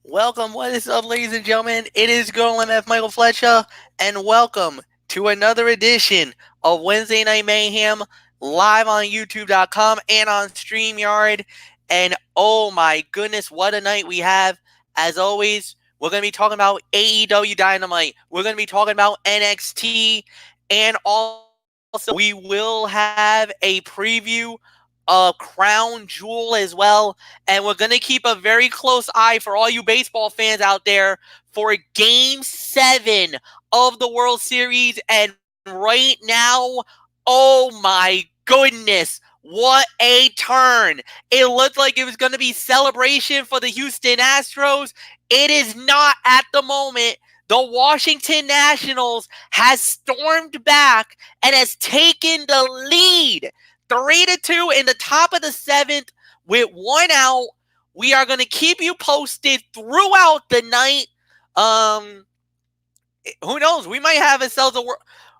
Welcome, what is up, ladies and gentlemen? It is Girl MF Michael Fletcher, and welcome to another edition of Wednesday Night Mayhem live on YouTube.com and on StreamYard. And oh my goodness, what a night we have. As always, we're going to be talking about AEW Dynamite. We're going to be talking about NXT, and also we will have a preview of Crown Jewel as well. And we're going to keep a very close eye for all you baseball fans out there for Game 7 of the World Series. And right now, oh my goodness, what a turn. It looked like it was going to be celebration for the Houston Astros. It is not at the moment. The Washington Nationals has stormed back and has taken the lead 3-2 in the top of the 7th with 1 out. We are going to keep you posted throughout the night. Who knows? We might have ourselves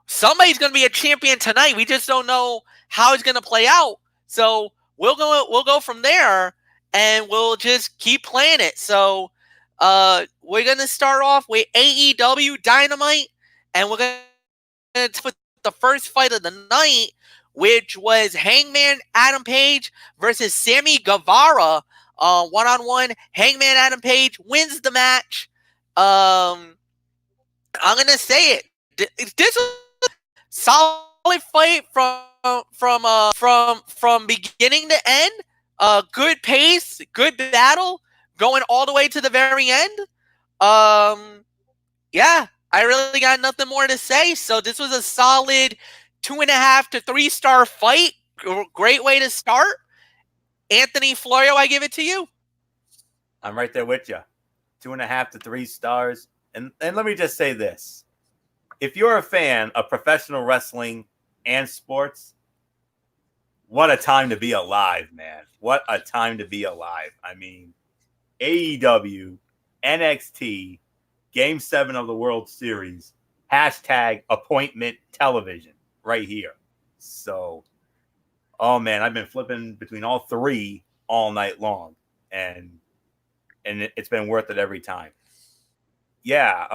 somebody's going to be a champion tonight. We just don't know how it's going to play out. So we'll go from there, and we'll just keep playing it. So we're going to start off with AEW Dynamite, and we're going to put the first fight of the night, which was Hangman Adam Page versus Sammy Guevara. One-on-one. Hangman Adam Page wins the match. I'm going to say it. This was a solid fight from beginning to end. Good pace, good battle, going all the way to the very end. Yeah, I really got nothing more to say. So this was a solid 2.5 to 3 star fight. Great way to start. Anthony Florio, I give it to you. I'm right there with you. 2.5 to 3 stars. And let me just say this. If you're a fan of professional wrestling and sports, what a time to be alive, man. What a time to be alive. I mean, AEW, NXT, Game 7 of the World Series, #appointment television right here. So, oh man, I've been flipping between all three all night long, and it's been worth it every time. Yeah,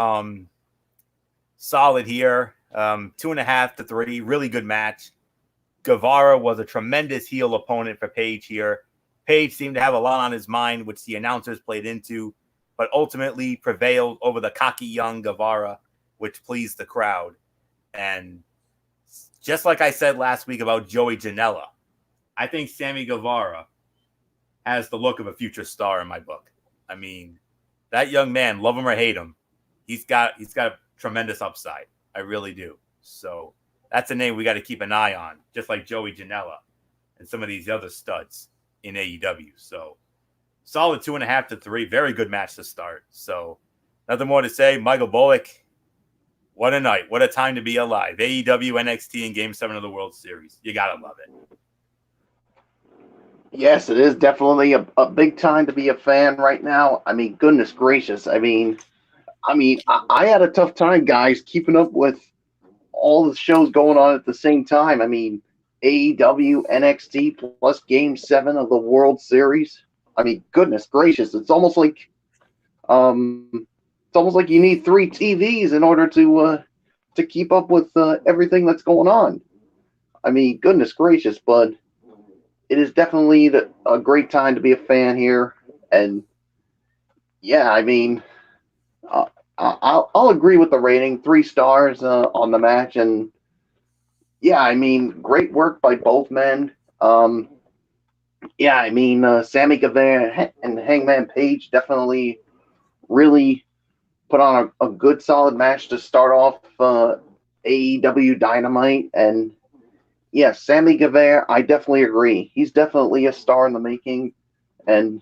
solid here. 2.5 to 3, really good match. Guevara was a tremendous heel opponent for Page here. Page seemed to have a lot on his mind, which the announcers played into, but ultimately prevailed over the cocky young Guevara, which pleased the crowd. And just like I said last week about Joey Janela, I think Sammy Guevara has the look of a future star in my book. I mean, that young man, love him or hate him, he's got a tremendous upside. I really do. So that's a name we got to keep an eye on, just like Joey Janela and some of these other studs in AEW. So solid 2.5 to 3, very good match to start. So nothing more to say. Michael Bullock, what a night. What a time to be alive. AEW, NXT, in Game 7 of the World Series. You got to love it. Yes, it is definitely a big time to be a fan right now. I mean, goodness gracious. I had a tough time, guys, keeping up with all the shows going on at the same time. I mean, AEW, NXT, plus Game 7 of the World Series. I mean, goodness gracious. It's almost like you need 3 TVs in order to keep up with everything that's going on. I mean, goodness gracious, but it is definitely a great time to be a fan here. And yeah, I mean, I'll agree with the rating, 3 stars on the match. And yeah, I mean, great work by both men. Yeah, I mean, Sammy Guevara and Hangman Page definitely really put on a good, solid match to start off AEW Dynamite. And yeah, Sammy Guevara, I definitely agree. He's definitely a star in the making. And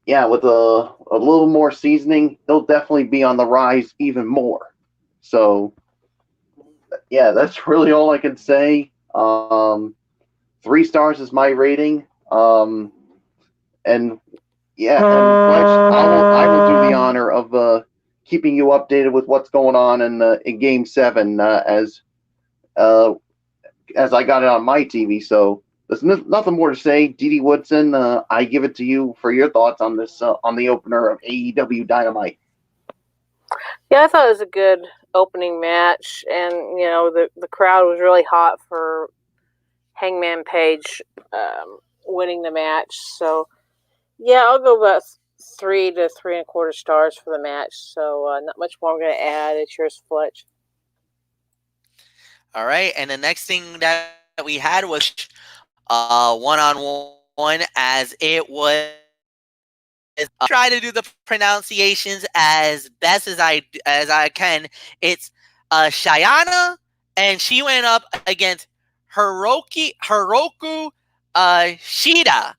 yeah, with a little more seasoning, he'll definitely be on the rise even more. So yeah, that's really all I can say. 3 stars is my rating. And yeah, and Fletch, I will do the honor of keeping you updated with what's going on in Game 7 as I got it on my TV. So there's nothing more to say. Dee Woodson, I give it to you for your thoughts on this on the opener of AEW Dynamite. Yeah, I thought it was a good opening match, and the crowd was really hot for Hangman Page winning the match. So yeah, I'll go about 3 to 3.25 stars for the match. So not much more I'm going to add. It's yours, Fletch. All right, and the next thing that we had was one-on-one, as it was. Try to do the pronunciations as best as I can. It's Shayana, and she went up against Hiroku Shida.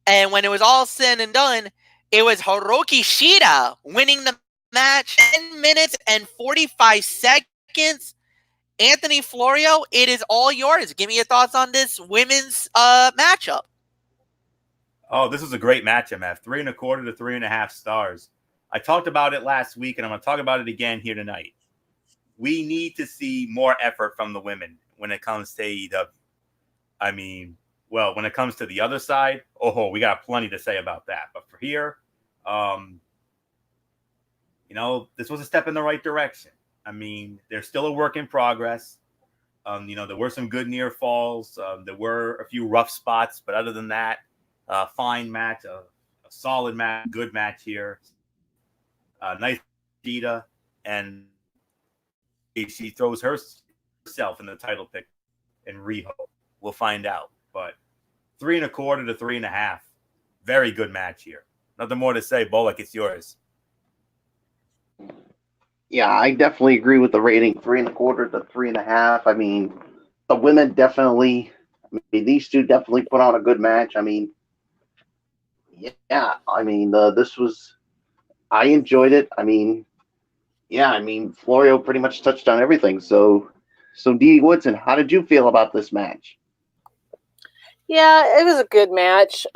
And when it was all said and done, it was Hiroki Shida winning the match 10 minutes and 45 seconds. Anthony Florio, it is all yours. Give me your thoughts on this women's matchup. Oh, this was a great match, MF. 3.25 to 3.5 stars. I talked about it last week, and I'm going to talk about it again here tonight. We need to see more effort from the women when it comes to AEW. I mean, well, when it comes to the other side, we got plenty to say about that. But for here, this was a step in the right direction. I mean, there's still a work in progress. There were some good near falls. There were a few rough spots, but other than that, fine match, a solid match, good match here. Nice Cheetah, and she throws herself in the title pick in Riho. We'll find out. But 3.25 to 3.5. Very good match here. Nothing more to say. Bullock, it's yours. Yeah, I definitely agree with the rating, 3.25 to 3.5. I mean, the women definitely. These two definitely put on a good match. I mean, yeah. I mean, this was. I enjoyed it. I mean, yeah. I mean, Florio pretty much touched on everything. So Dee Woodson, how did you feel about this match? Yeah, it was a good match.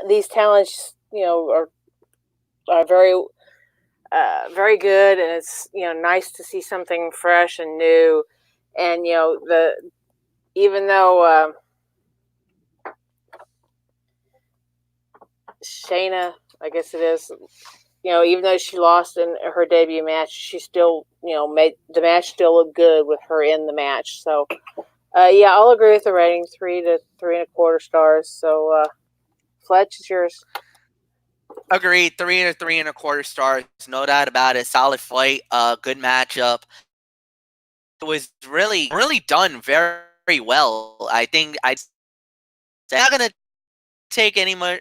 These talents, are very, very good, and it's nice to see something fresh and new. And even though Shayna, I guess it is, even though she lost in her debut match, she still made the match still look good with her in the match. So yeah, I'll agree with the rating, 3 to 3.25 stars. So Fletch, it's yours. Agreed. 3 to 3.25 stars. No doubt about it. Solid fight. Good matchup. It was really, really done very, very well. I think I'm not going to take any more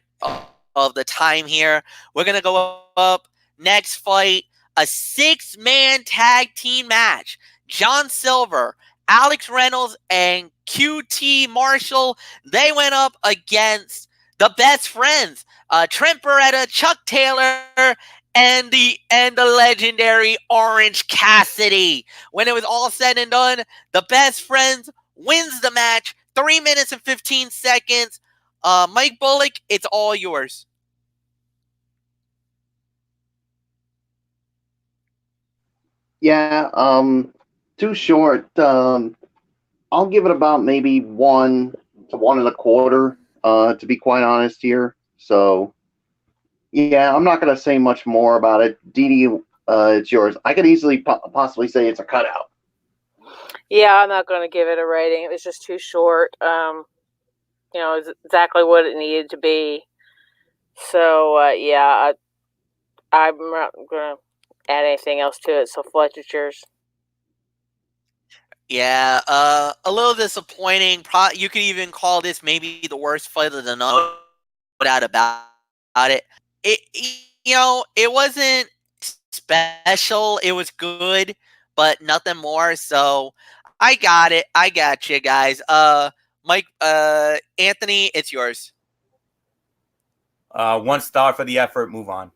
of the time here. We're going to go up. Next fight, a 6-man tag team match. John Silver, Alex Reynolds, and QT Marshall. They went up against the Best Friends. Trent Beretta, Chuck Taylor, and the legendary Orange Cassidy. When it was all said and done, the Best Friends wins the match. 3 minutes and 15 seconds. Mike Bullock, it's all yours. Yeah, too short. I'll give it about maybe 1 to 1.25. To be quite honest here. So, yeah, I'm not going to say much more about it. Dee, it's yours. I could easily possibly say it's a cutout. Yeah, I'm not going to give it a rating. It was just too short. It's exactly what it needed to be. So, yeah, I'm not going to add anything else to it. So, Fletch, it's yours. Yeah, a little disappointing. You could even call this maybe the worst fight of the night. No doubt about it. It wasn't special. It was good, but nothing more. So I got it. I got you guys. Mike, Anthony, it's yours. 1 star for the effort. Move on.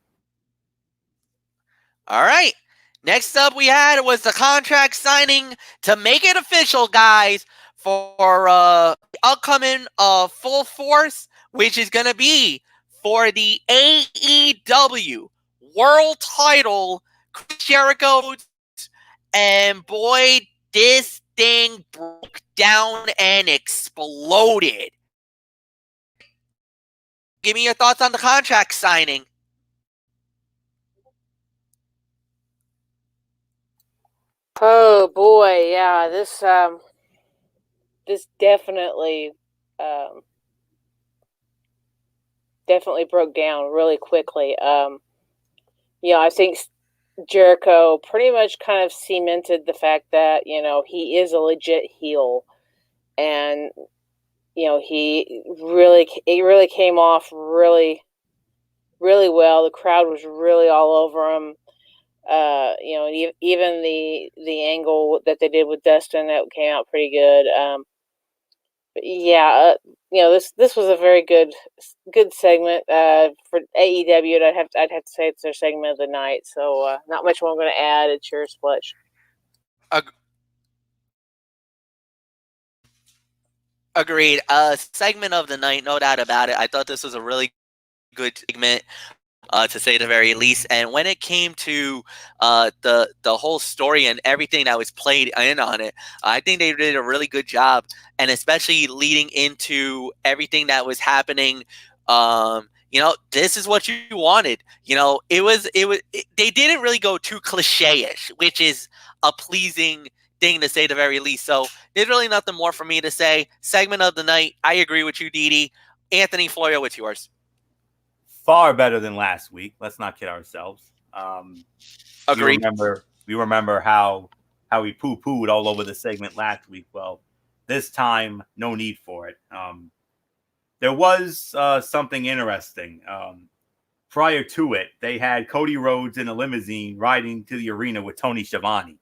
All right. Next up we had was the contract signing to make it official, guys, for upcoming Full Force, which is going to be for the AEW World Title. Chris Jericho, and boy, this thing broke down and exploded. Give me your thoughts on the contract signing. Oh boy, yeah, this definitely broke down really quickly. I think Jericho pretty much kind of cemented the fact that he is a legit heel, and it really came off really well. The crowd was really all over him. Even the angle that they did with Dustin, that came out pretty good. But yeah, this was a very good segment for AEW. And I'd have to say it's their segment of the night. So not much more I'm going to add. It's yours, Fletch. Agreed. Segment of the night, no doubt about it. I thought this was a really good segment, to say the very least. And when it came to the whole story and everything that was played in on it, I think they did a really good job. And especially leading into everything that was happening, this is what you wanted. They didn't really go too cliche-ish, which is a pleasing thing to say the very least. So there's really nothing more for me to say. Segment of the night, I agree with you, Didi. Anthony Florio, what's yours? Far better than last week. Let's not kid ourselves. Agreed. We remember how we poo-pooed all over the segment last week. Well, this time, no need for it. There was something interesting. Prior to it, they had Cody Rhodes in a limousine riding to the arena with Tony Schiavone.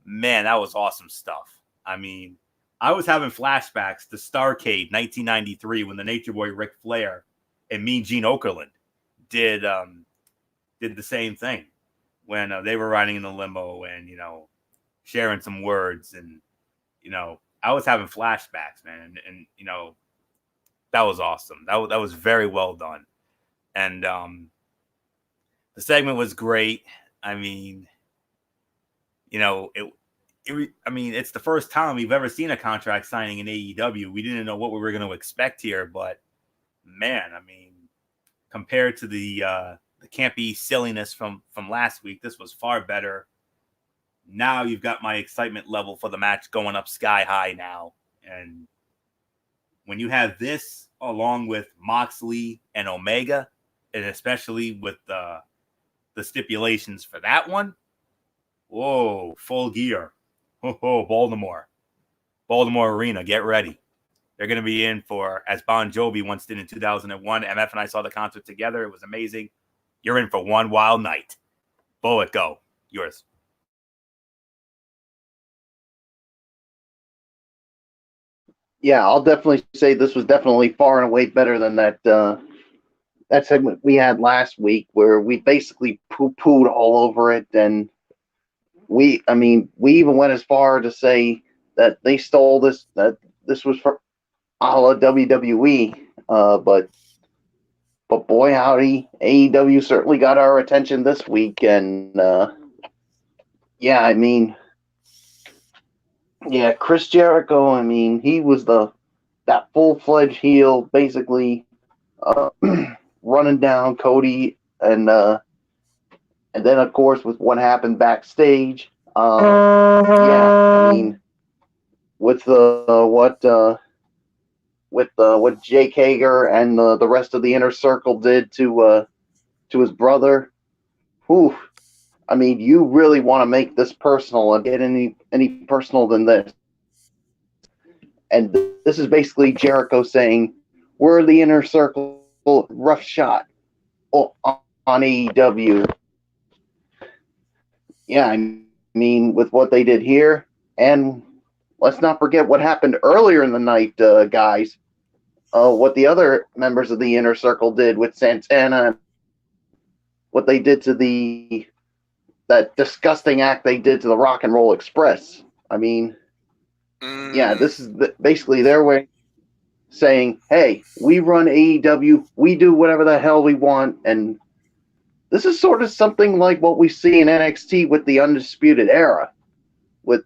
Man, that was awesome stuff. I mean, I was having flashbacks to Starrcade 1993 when the Nature Boy Ric Flair and Mean Gene Okerlund did the same thing when they were riding in the limo and sharing some words, and I was having flashbacks, man, and that was awesome. That was very well done, and the segment was great. I mean, it's the first time we've ever seen a contract signing in AEW. We didn't know what we were going to expect here, but man, I mean, compared to the campy silliness from last week, this was far better. Now you've got my excitement level for the match going up sky high now. And when you have this along with Moxley and Omega, and especially with the stipulations for that one, whoa, full gear. Oh, Baltimore Arena, get ready. They're going to be in for, as Bon Jovi once did in 2001. MF and I saw the concert together. It was amazing. You're in for one wild night. Bullet, go. Yours. Yeah, I'll definitely say this was definitely far and away better than that segment we had last week, where we basically poo-pooed all over it, and we even went as far to say that they stole this, that this was for a la WWE, but boy howdy, AEW certainly got our attention this week, and Chris Jericho, he was that full-fledged heel, basically running down Cody, and then of course with what happened backstage, with what Jake Hager and the rest of the Inner Circle did to his brother. Whew. You really want to make this personal and get any personal than this. And this is basically Jericho saying, we're the Inner Circle, rough shot on AEW. Yeah, with what they did here, and let's not forget what happened earlier in the night, guys. What the other members of the Inner Circle did with Santana, what they did to that disgusting act they did to the Rock and Roll Express. This is basically their way saying, hey, we run AEW, we do whatever the hell we want, and this is sort of something like what we see in NXT with the Undisputed Era, with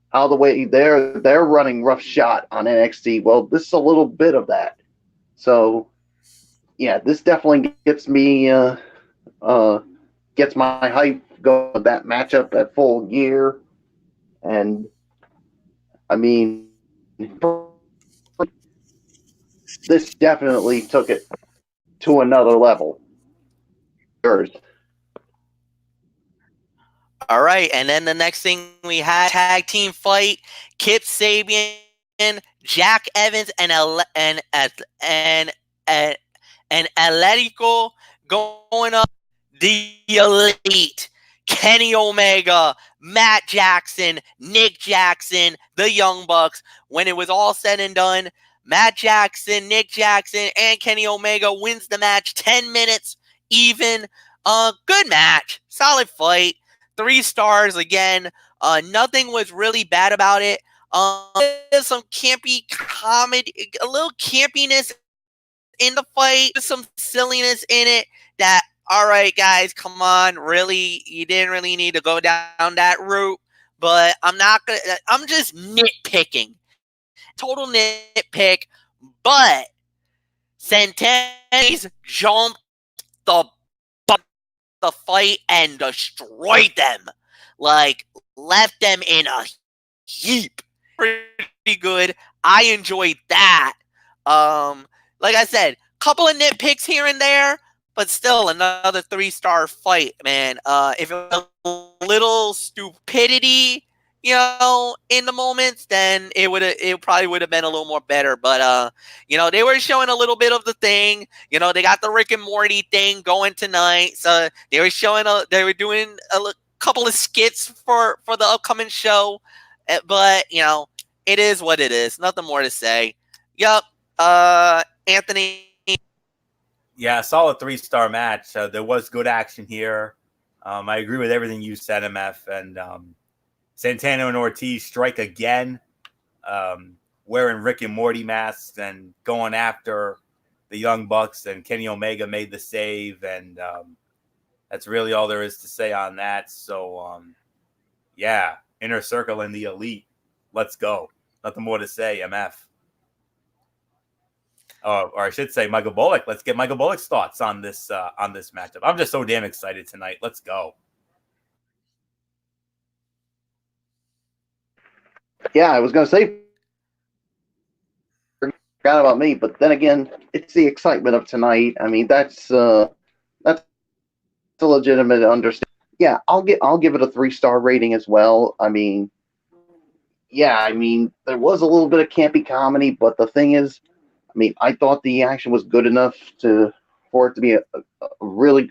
how the way they're running roughshod on NXT. Well, this is a little bit of that. So yeah, this definitely gets me gets my hype going with that matchup at Full Gear. And I mean, this definitely took it to another level. Yours. All right, and then the next thing we had tag team fight: Kip Sabian, Jack Evans, and Atletico going up the Elite. Kenny Omega, Matt Jackson, Nick Jackson, the Young Bucks. When it was all said and done, Matt Jackson, Nick Jackson, and Kenny Omega wins the match 10 minutes even. Good match. Solid fight. 3 stars again. Nothing was really bad about it. There's some campy comedy, a little campiness in the fight, some silliness in it that, all right, guys, come on, really, you didn't really need to go down that route. But I'm just nitpicking. Total nitpick. But Santana's jumped the fight and destroyed them. Like, left them in a heap. Pretty good. I enjoyed that. Like I said, couple of nitpicks here and there, but still another 3-star fight, man. If it was a little stupidity, in the moments, then it probably would have been a little more better. But they were showing a little bit of the thing. They got the Rick and Morty thing going tonight, so they were doing a couple of skits for the upcoming show. But it is what it is. Nothing more to say. Yup. Anthony. Yeah, solid 3-star match. There was good action here. I agree with everything you said, MF. And Santana and Ortiz strike again, wearing Rick and Morty masks and going after the Young Bucks. And Kenny Omega made the save. And that's really all there is to say on that. So, yeah, Inner Circle and the Elite. Let's go. Nothing more to say, MF. Or I should say Michael Bullock. Let's get Michael Bullock's thoughts on this matchup. I'm just so damn excited tonight. Let's go. Yeah, I was going to say, forgot about me, but then again, it's the excitement of tonight. I mean, that's a legitimate understanding. Yeah, I'll give it a 3-star rating as well. I mean, yeah, I mean, there was a little bit of campy comedy, but the thing is, I mean, I thought the action was good enough for it to be a really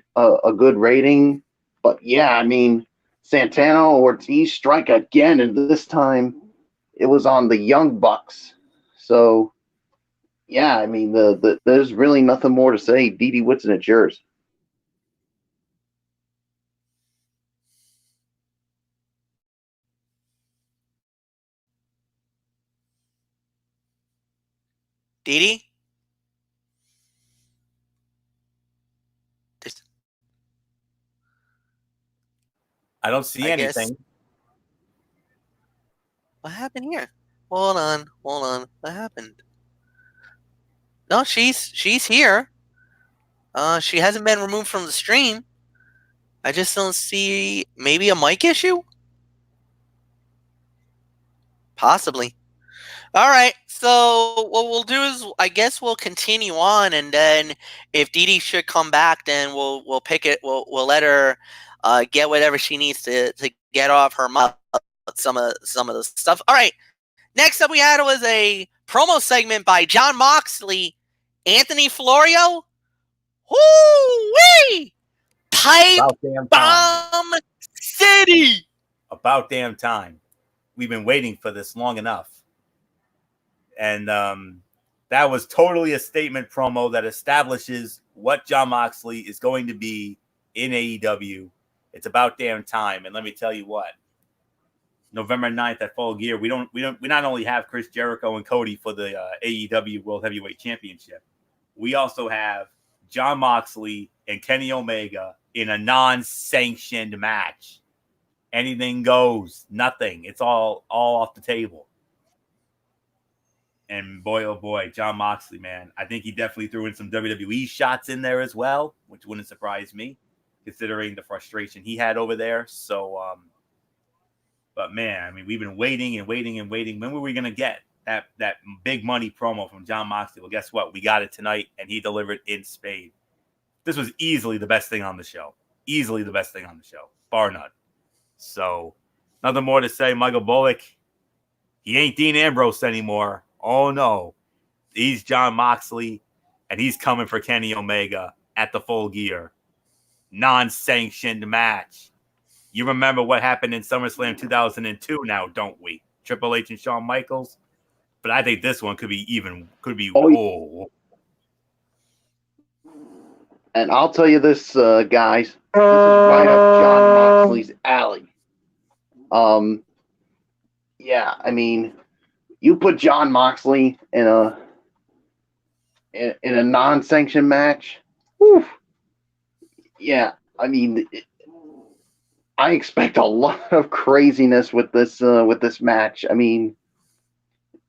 good rating. But yeah, I mean, Santana Ortiz strike again, and this time it was on the Young Bucks. So yeah, I mean, there's really nothing more to say. Dee Whitson, it's yours. Didi? I don't see anything. What happened here? Hold on. What happened? No, she's here. She hasn't been removed from the stream. I just don't see maybe a mic issue? Possibly. All right. So what we'll do is, I guess we'll continue on, and then if Didi should come back, then we'll pick it. We'll let her get whatever she needs to get off her mouth. Some of the stuff. All right. Next up, we had was a promo segment by Jon Moxley, Anthony Florio. Woo-wee! Pipe Bomb City. About damn time. We've been waiting for this long enough. And that was totally a statement promo that establishes what Jon Moxley is going to be in AEW. It's about damn time. And let me tell you what. November 9th at Full Gear, we not only have Chris Jericho and Cody for the AEW World Heavyweight Championship, we also have Jon Moxley and Kenny Omega in a non-sanctioned match Anything goes. Nothing. It's all off the table. And boy, oh boy, Jon Moxley, man. I think he definitely threw in some WWE shots in there as well, which wouldn't surprise me, considering the frustration he had over there. So, but man, I mean, we've been waiting and waiting and waiting. When were we going to get that big money promo from Jon Moxley? Well, guess what? We got it tonight, and he delivered in spades. This was easily the best thing on the show. Easily the best thing on the show, bar none. So, nothing more to say. Michael Bullock, he ain't Dean Ambrose anymore. Oh, no. He's Jon Moxley, and he's coming for Kenny Omega at the Full Gear. Non-sanctioned match. You remember what happened in SummerSlam 2002 now, don't we? Triple H and Shawn Michaels. But I think this one could be. And I'll tell you this, guys. This is right up Jon Moxley's alley. Yeah, I mean, you put Jon Moxley in a non-sanctioned match. Whew, yeah, I mean, I expect a lot of craziness with this match. I mean,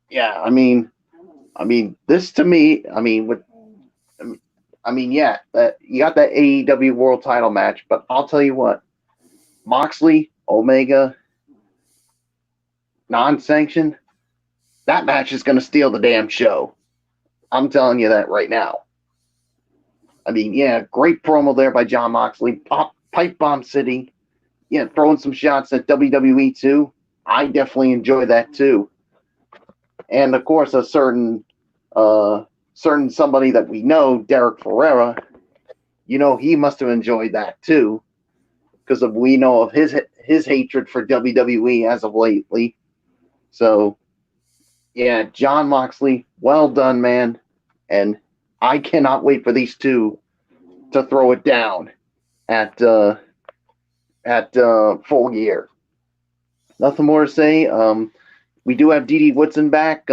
yeah, I mean, this to me, yeah, you got that AEW World Title match, but I'll tell you what, Moxley, Omega, non-sanctioned, that match is going to steal the damn show. I'm telling you that right now. I mean, yeah, great promo there by Jon Moxley. Pipe Bomb City. Yeah, throwing some shots at WWE too. I definitely enjoy that too. And of course, a certain somebody that we know, Derek Ferreira, he must have enjoyed that too, because we know of his hatred for WWE as of lately. So, yeah, Jon Moxley, well done, man. And I cannot wait for these two to throw it down at Full Gear. Nothing more to say. We do have Dee Dee Woodson back.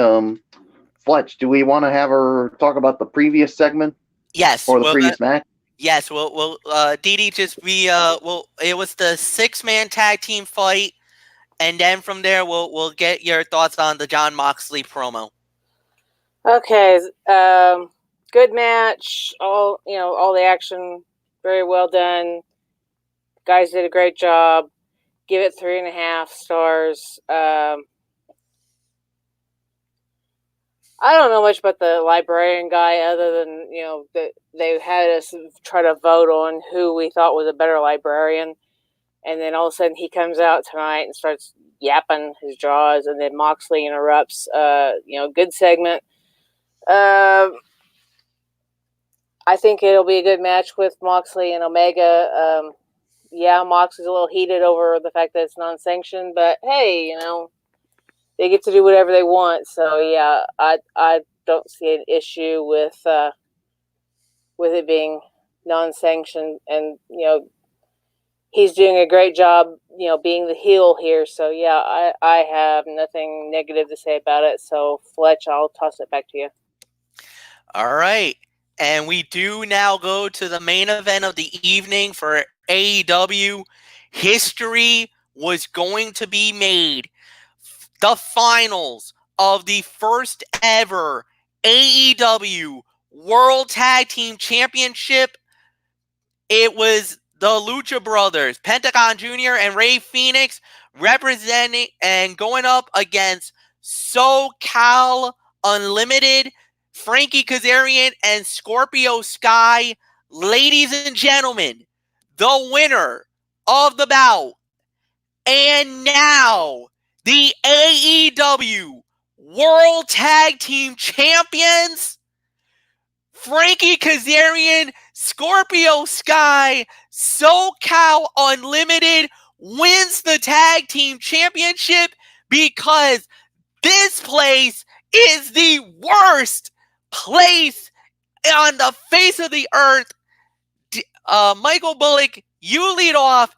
Fletch, do we want to have her talk about the previous segment? Yes. Or the previous match? Yes. We'll Dee Dee just be it was the 6-man tag team fight, and then from there we'll get your thoughts on the Jon Moxley promo. Okay. Good match. All the action, very well done. Guys did a great job. Give it 3.5 stars. I don't know much about the librarian guy other than, that they had us try to vote on who we thought was a better librarian. And then all of a sudden he comes out tonight and starts yapping his jaws, and then Moxley interrupts. Good segment. I think it'll be a good match with Moxley and Omega. Yeah, Moxley's a little heated over the fact that it's non-sanctioned, but hey, they get to do whatever they want. So yeah, I don't see an issue with it being non-sanctioned, and he's doing a great job, being the heel here. So yeah, I have nothing negative to say about it. So Fletch, I'll toss it back to you. All right. And we do now go to the main event of the evening for AEW. History was going to be made. The finals of the first ever AEW World Tag Team Championship. It was the Lucha Brothers, Pentagon Jr. and Rey Fenix, representing and going up against SoCal Unlimited, Frankie Kazarian, and Scorpio Sky. Ladies and gentlemen, the winner of the bout, and now the AEW World Tag Team Champions, Frankie Kazarian, Scorpio Sky, SoCal Unlimited wins the Tag Team Championship, because this place is the worst place on the face of the earth. Michael Bullock, you lead off.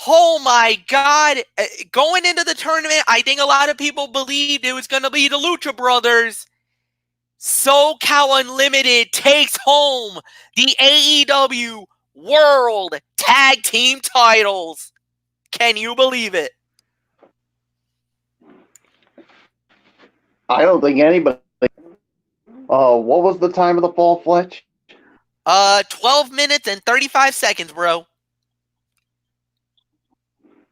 Oh my God. Going into the tournament, I think a lot of people believed it was going to be the Lucha Brothers. SoCal Unlimited takes home the AEW World Tag Team titles. Can you believe it? I don't think anybody. What was the time of the fall, Fletch? 12 minutes and 35 seconds, bro.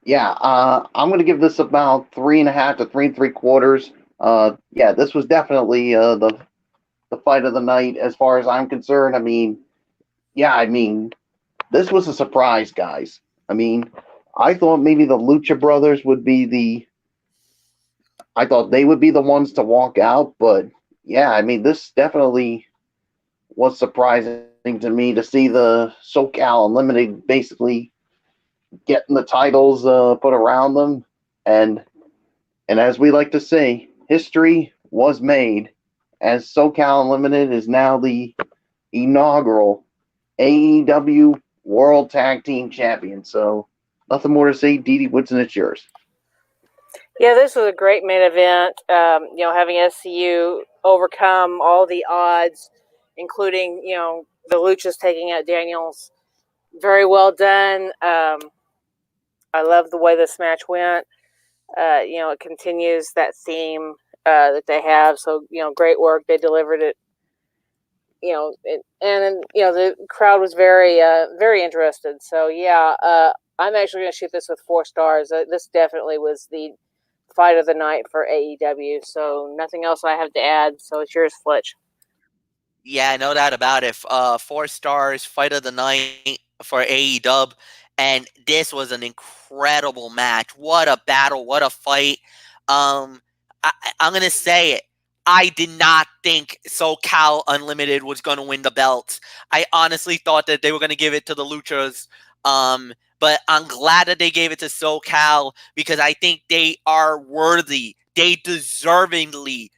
Yeah, I'm going to give this about 3.5 to 3 3/4. Yeah, this was definitely the fight of the night as far as I'm concerned. I mean, this was a surprise, guys. I mean, I thought maybe the Lucha Brothers would be I thought they would be the ones to walk out, but yeah, I mean, this definitely was surprising to me to see the SoCal Unlimited basically getting the titles put around them, and as we like to say, history was made, as SoCal Unlimited is now the inaugural AEW World Tag Team Champion. So nothing more to say. Dee Woodson, it's yours. Yeah, this was a great main event. Having SCU overcome all the odds, including the Luchas taking out Daniels. Very well done. I love the way this match went. It continues that theme that they have. So great work. They delivered it. The crowd was very very interested. So yeah, I'm actually going to shoot this with 4 stars. This definitely was the fight of the night for AEW. So nothing else I have to add. So it's yours, Fletch. Yeah, no doubt about it. 4 stars, fight of the night for AEW. And this was an incredible match. What a battle. What a fight. I'm going to say it. I did not think SoCal Unlimited was going to win the belts. I honestly thought that they were going to give it to the Luchas. But I'm glad that they gave it to SoCal because I think they are worthy. They deserve to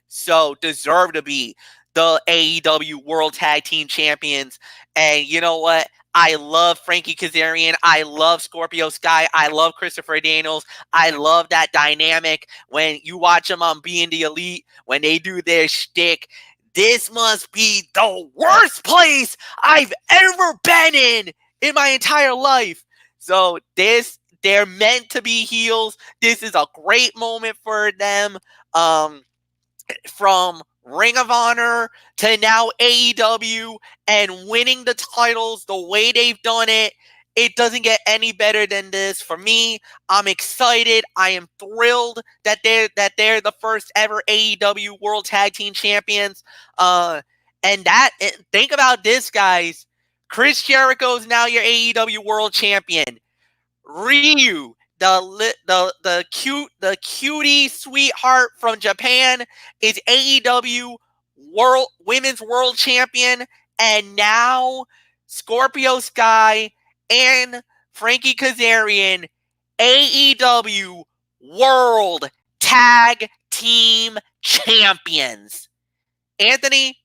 be the AEW World Tag Team Champions. And you know what? I love Frankie Kazarian. I love Scorpio Sky. I love Christopher Daniels. I love that dynamic when you watch them on Being the Elite, when they do their shtick. This must be the worst place I've ever been in my entire life. So they're meant to be heels. This is a great moment for them. From Ring of Honor to now AEW and winning the titles the way they've done it. It doesn't get any better than this. For me, I'm excited. I am thrilled that they're the first ever AEW World Tag Team Champions. Think about this, guys. Chris Jericho is now your AEW World Champion. Ryu, the cutie sweetheart from Japan, is AEW Women's World Champion, and now Scorpio Sky and Frankie Kazarian, AEW World Tag Team Champions. Anthony,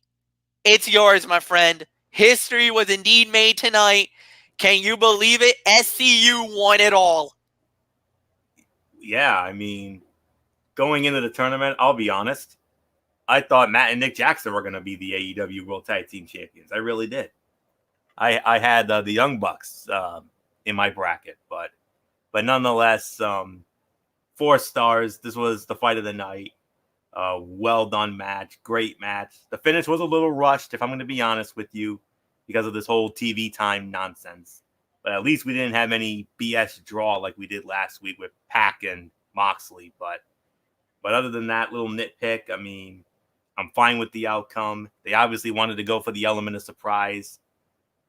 it's yours, my friend. History was indeed made tonight. Can you believe it? SCU won it all. Yeah, I mean, going into the tournament, I'll be honest, I thought Matt and Nick Jackson were going to be the AEW World Tag Team Champions. I really did. I had the Young Bucks in my bracket, but nonetheless, 4 stars. This was the fight of the night. Well done match, great match. The finish was a little rushed, if I'm going to be honest with you, because of this whole TV time nonsense. But at least we didn't have any BS draw like we did last week with Pac and Moxley. But other than that little nitpick, I mean, I'm fine with the outcome. They obviously wanted to go for the element of surprise.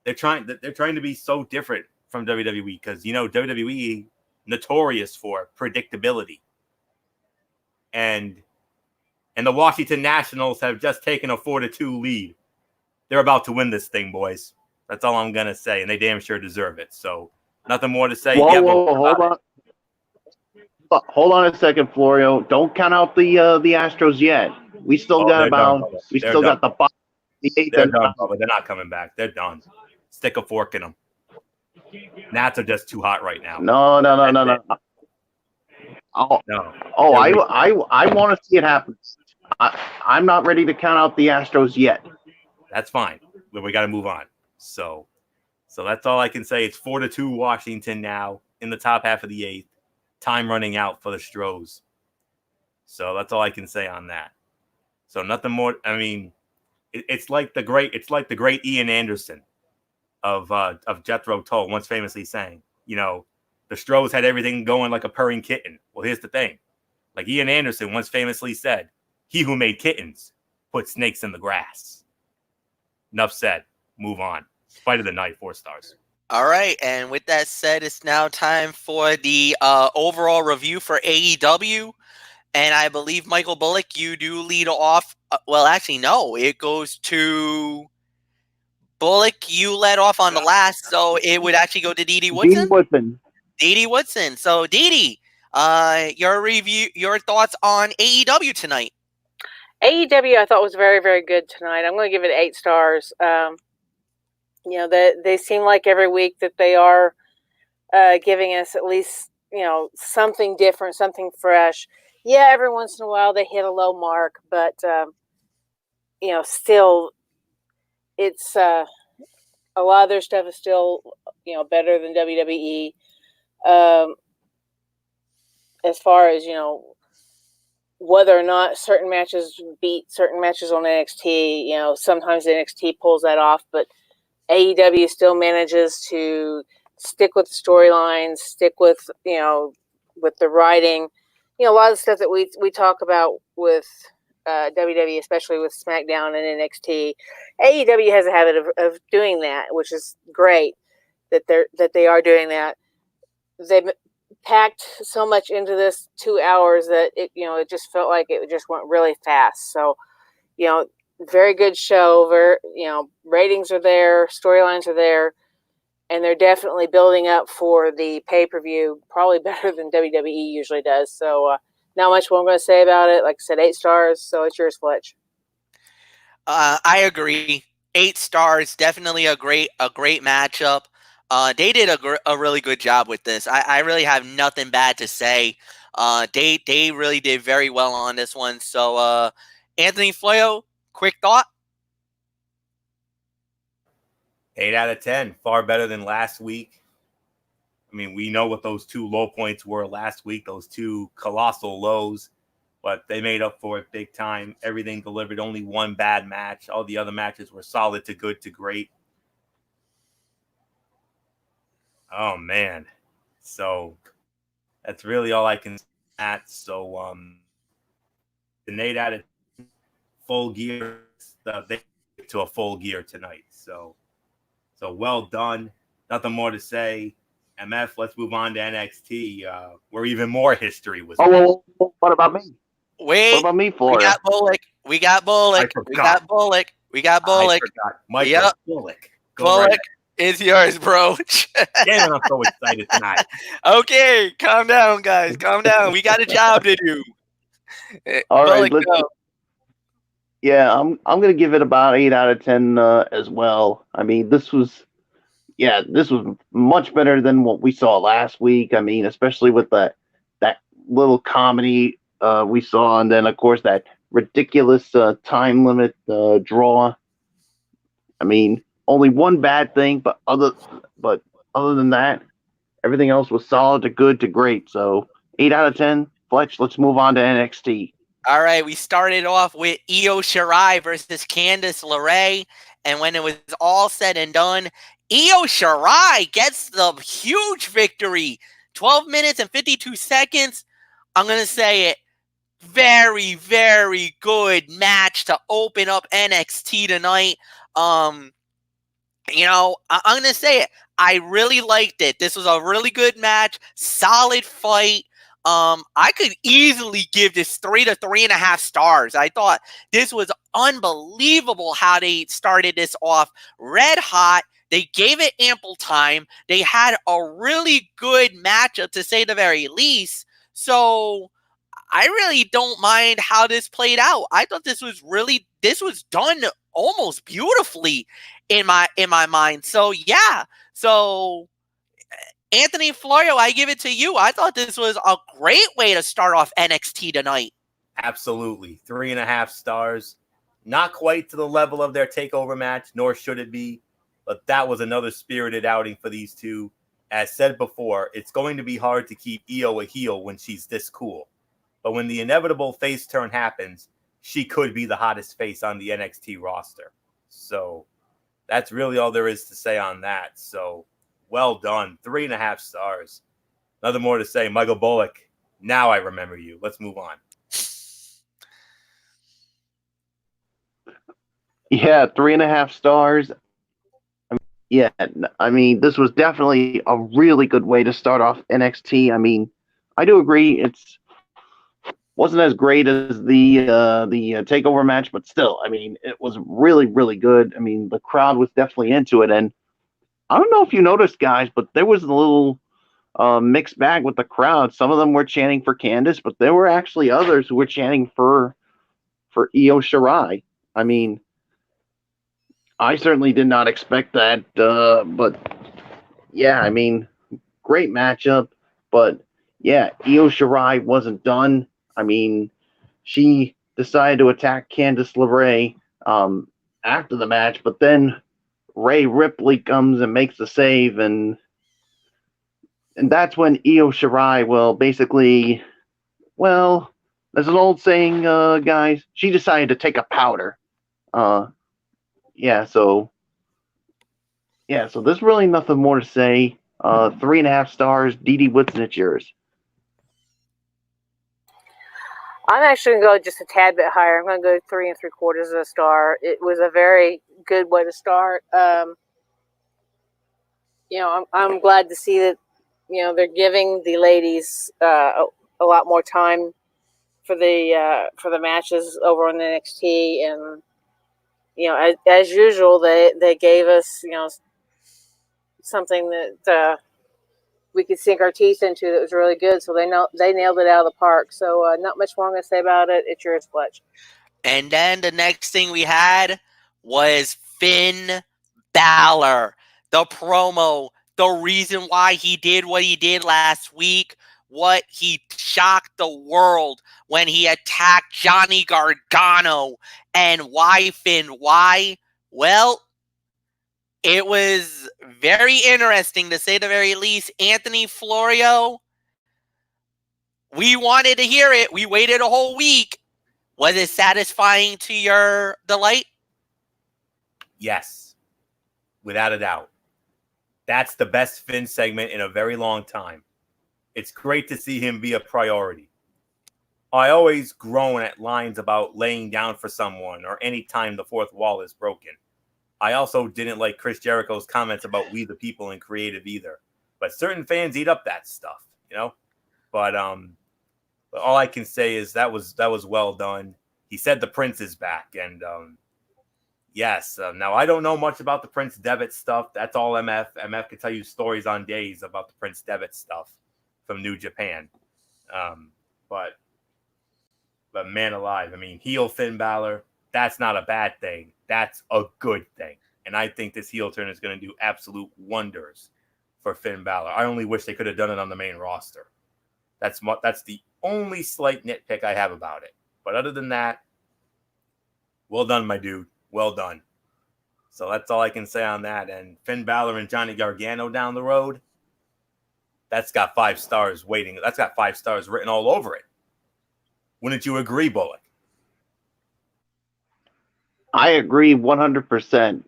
They're trying to be so different from WWE because, WWE notorious for predictability. And the Washington Nationals have just taken a 4-2 lead. They're about to win this thing, boys. That's all I'm going to say, and they damn sure deserve it. So, nothing more to say. Whoa, hold on a second, Florio. Don't count out the Astros yet. We still got the 5, the 8. They're done, Bubba. They're not coming back. They're done. Stick a fork in them. Nats are just too hot right now. No. I want to see it happen. I'm not ready to count out the Astros yet. That's fine. But we got to move on. So that's all I can say. It's 4-2 Washington now in the top half of the 8th. time running out for the Stros. So that's all I can say on that. So nothing more. I mean, it's like the great Ian Anderson of Jethro Tull once famously saying, you know, the Stros had everything going like a purring kitten. Well, here's the thing. Like Ian Anderson once famously said, he who made kittens put snakes in the grass. Enough said. Move on. Fight of the night, 4 stars. All right, and with that said, it's now time for the overall review for AEW. And I believe, Michael Bullock, you do lead off. Well, actually, no. It goes to Bullock. You led off on the last, so it would actually go to Dee Woodson. Dee Woodson. So, Dee, your thoughts on AEW tonight? AEW, I thought was very, very good tonight. I'm going to give it 8 stars. You know, they seem like every week that they are giving us at least, you know, something different, something fresh. Yeah, every once in a while they hit a low mark, but you know, still, it's a lot of their stuff is still, you know, better than WWE. As far as, you know, whether or not certain matches beat certain matches on NXT, you know, sometimes NXT pulls that off, but AEW still manages to stick with the storylines, stick with, you know, with the writing. You know, a lot of the stuff that we talk about with WWE, especially with SmackDown and NXT, AEW has a habit of doing that, which is great that they are doing that. They've packed so much into this 2 hours that it just felt like it just went really fast. So, you know, very good show. Ratings are there, storylines are there, and they're definitely building up for the pay-per-view, probably better than WWE usually does. So, not much more I'm going to say about it. Like I said, 8 stars. So it's yours, Fletch. I agree. 8 stars. Definitely a great matchup. They did a really good job with this. I really have nothing bad to say. They really did very well on this one. So, Anthony Floyo, quick thought? 8 out of 10. Far better than last week. I mean, we know what those 2 low points were last week, those 2 colossal lows, but they made up for it big time. Everything delivered. Only one bad match. All the other matches were solid to good to great. Oh, man. So that's really all I can say at. So an 8 out of 10 full gear. They to a full gear tonight. So well done. Nothing more to say. MF, let's move on to NXT, where even more history was. Oh, what about me? Wait. What about me, Florida? We got Bullock. Michael Bullock. Bullock is yours, bro. Damn, I'm so excited tonight. Okay, calm down, guys. Calm down. We got a job to do. All Bullock, right, go. Yeah, I'm gonna give it about 8 out of 10 as well. I mean, this was much better than what we saw last week. I mean, especially with that little comedy we saw, and then of course that ridiculous time limit draw. I mean, only one bad thing, but other than that, everything else was solid to good to great. So 8 out of 10. Fletch, let's move on to NXT. All right, we started off with Io Shirai versus Candice LeRae, and when it was all said and done, Io Shirai gets the huge victory. 12 minutes and 52 seconds. I'm going to say it. Very, very good match to open up NXT tonight. You know, I'm going to say it. I really liked it. This was a really good match. Solid fight. I could easily give this 3 to 3.5 stars. I thought this was unbelievable how they started this off red hot. They gave it ample time. They had a really good matchup, to say the very least. So I really don't mind how this played out. I thought this was done almost beautifully in my mind. So yeah. So Anthony Florio, I give it to you. I thought this was a great way to start off NXT tonight. Absolutely. 3.5 stars. Not quite to the level of their takeover match, nor should it be. But that was another spirited outing for these two. as said before, it's going to be hard to keep Io a heel when she's this cool. But when the inevitable face turn happens, she could be the hottest face on the NXT roster. So that's really all there is to say on that. So well done. 3.5 stars. Nothing more to say. Michael Bullock, now I remember you. Let's move on. Yeah, 3.5 stars. Yeah, I mean, this was definitely a really good way to start off NXT. I mean, I do agree it's wasn't as great as the takeover match, but still, I mean, it was really, really good. I mean, the crowd was definitely into it, and I don't know if you noticed, guys, but there was a little mixed bag with the crowd. Some of them were chanting for Candice, but there were actually others who were chanting for Io Shirai. I mean, I certainly did not expect that, but yeah, I mean, great matchup, but yeah, Io Shirai wasn't done. I mean, she decided to attack Candice LeRae after the match, but then Rhea Ripley comes and makes the save, and that's when Io Shirai, there's an old saying, guys, she decided to take a powder. So there's really nothing more to say. 3.5 stars. Dee Whitson, it's yours. I'm actually going to go just a tad bit higher. I'm going to go 3 3/4 of a star. It was a very good way to start. I'm glad to see that, they're giving the ladies a lot more time for the matches over on the NXT, and as usual, they gave us something that we could sink our teeth into that was really good. So they nailed it out of the park. So not much more I'm going to say about it. It's yours, Fletch. And then the next thing we had was Finn Balor. The promo, the reason why he did what he did last week, what he shocked the world when he attacked Johnny Gargano. And why, Finn? Why? Well, it was very interesting, to say the very least. Anthony Florio, we wanted to hear it. We waited a whole week. Was it satisfying to your delight? Yes, without a doubt. That's the best Finn segment in a very long time. It's great to see him be a priority. I always groan at lines about laying down for someone or any time the fourth wall is broken. I also didn't like Chris Jericho's comments about we the people and creative either. But certain fans eat up that stuff, But all I can say is that was well done. He said the Prince is back, and yes. Now I don't know much about the Prince Devitt stuff. That's all MF. MF can tell you stories on days about the Prince Devitt stuff from New Japan. But man alive, I mean, heel Finn Balor, that's not a bad thing. That's a good thing. And I think this heel turn is going to do absolute wonders for Finn Balor. I only wish they could have done it on the main roster. That's the only slight nitpick I have about it. But other than that, well done, my dude. Well done. So that's all I can say on that. And Finn Balor and Johnny Gargano down the road, that's got 5 stars waiting. That's got 5 stars written all over it. Wouldn't you agree, Bullock? I agree 100%.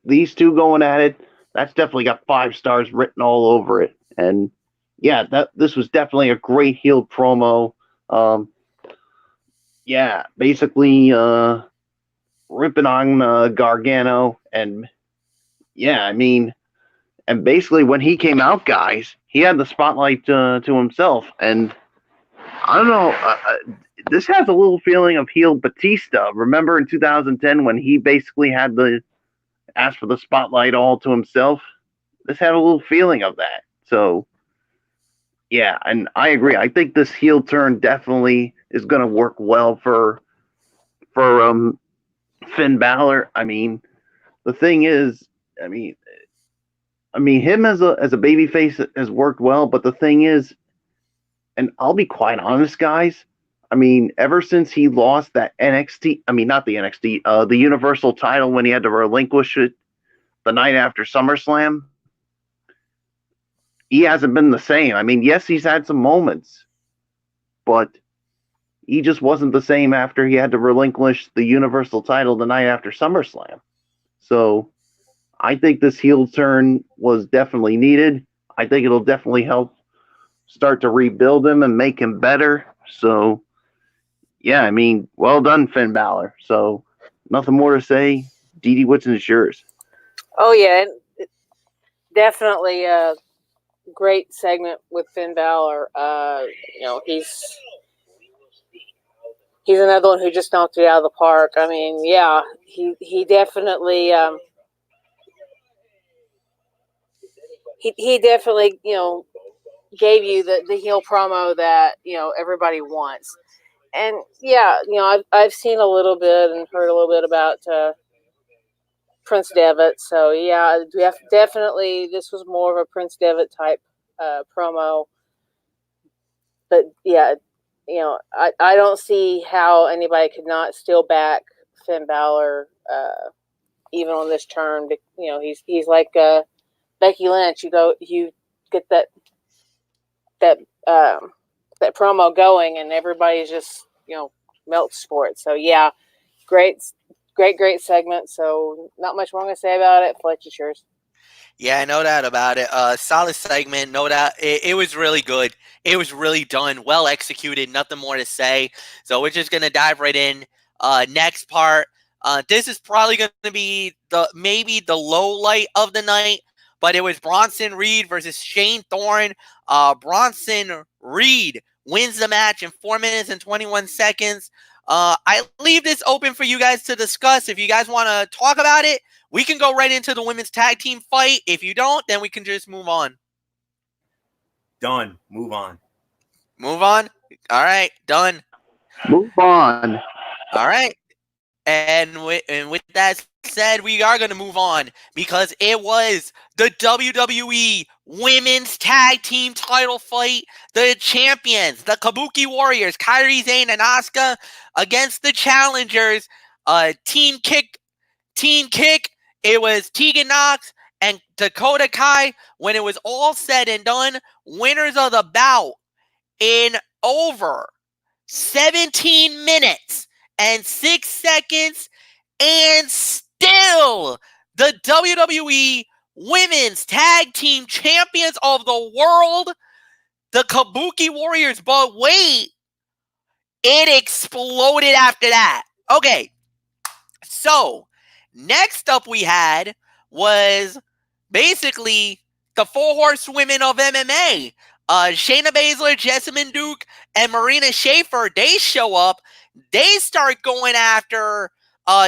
These two going at it, that's definitely got 5 stars written all over it. And yeah, this was definitely a great heel promo. Basically ripping on Gargano, and yeah, I mean, and basically when he came out, guys, he had the spotlight to himself, and I don't know. This has a little feeling of heel Batista. Remember in 2010 when he basically had asked for the spotlight all to himself? This had a little feeling of that. So, yeah, and I agree. I think this heel turn definitely is going to work well for Finn Balor. I mean, the thing is, I mean, him as a babyface has worked well, but the thing is, and I'll be quite honest, guys. I mean, ever since he lost that NXT, not the NXT, the Universal title when he had to relinquish it the night after SummerSlam, he hasn't been the same. I mean, yes, he's had some moments, but he just wasn't the same after he had to relinquish the Universal title the night after SummerSlam. So I think this heel turn was definitely needed. I think it'll definitely help start to rebuild him and make him better. So, yeah, I mean, well done, Finn Balor. So, nothing more to say. Dee Whitson is yours. Oh, yeah. Definitely a great segment with Finn Balor. He's another one who just knocked it out of the park. I mean, yeah, he definitely he definitely gave you the heel promo that everybody wants. And yeah, I've seen a little bit and heard a little bit about Prince Devitt. So yeah, definitely this was more of a Prince Devitt type promo. But yeah, I don't see how anybody could not still back Finn Balor even on this turn. He's like Becky Lynch. You get that promo going, and everybody's just melts for it. So yeah, great segment. So not much more to say about it. Fletch, it's yours. Yeah, no doubt about it. Solid segment, no doubt. It was really good. It was really done, well executed. Nothing more to say. So we're just gonna dive right in. Next part. This is probably gonna be maybe the low light of the night, but it was Bronson Reed versus Shane Thorne. Bronson Reed wins the match in 4 minutes and 21 seconds. I leave this open for you guys to discuss. If you guys want to talk about it, we can go right into the women's tag team fight. If you don't, then we can just move on. Done. Move on. Move on? All right. Done. Move on. All right. And with that said, we are going to move on because it was the WWE Women's Tag Team title fight. The champions, the Kabuki Warriors, Kairi Sane and Asuka against the challengers, Team Kick. It was Tegan Knox and Dakota Kai. When it was all said and done, winners of the bout in over 17 minutes and 6 seconds, and still the WWE Women's Tag Team Champions of the World, the Kabuki Warriors. But wait, it exploded after that. Okay, so next up we had was basically the four horsewomen of MMA. Shayna Baszler, Jessamine Duke, and Marina Shafir, they show up. They start going after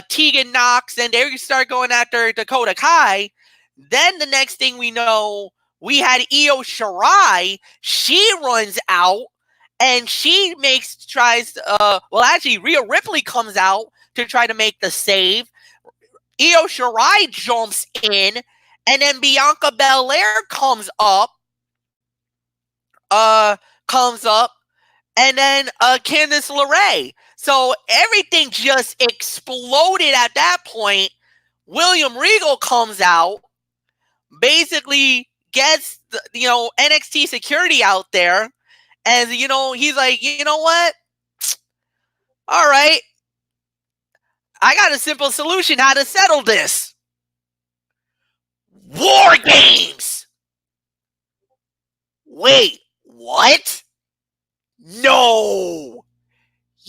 Tegan Knox, and they start going after Dakota Kai. Then the next thing we know, we had Io Shirai. She runs out, and she Rhea Ripley comes out to try to make the save. Io Shirai jumps in, and then Bianca Belair comes up, and then Candice LeRae. So everything just exploded at that point. William Regal comes out, basically gets NXT security out there, and he's like, you know what? All right, I got a simple solution how to settle this. War Games! Wait, what? No!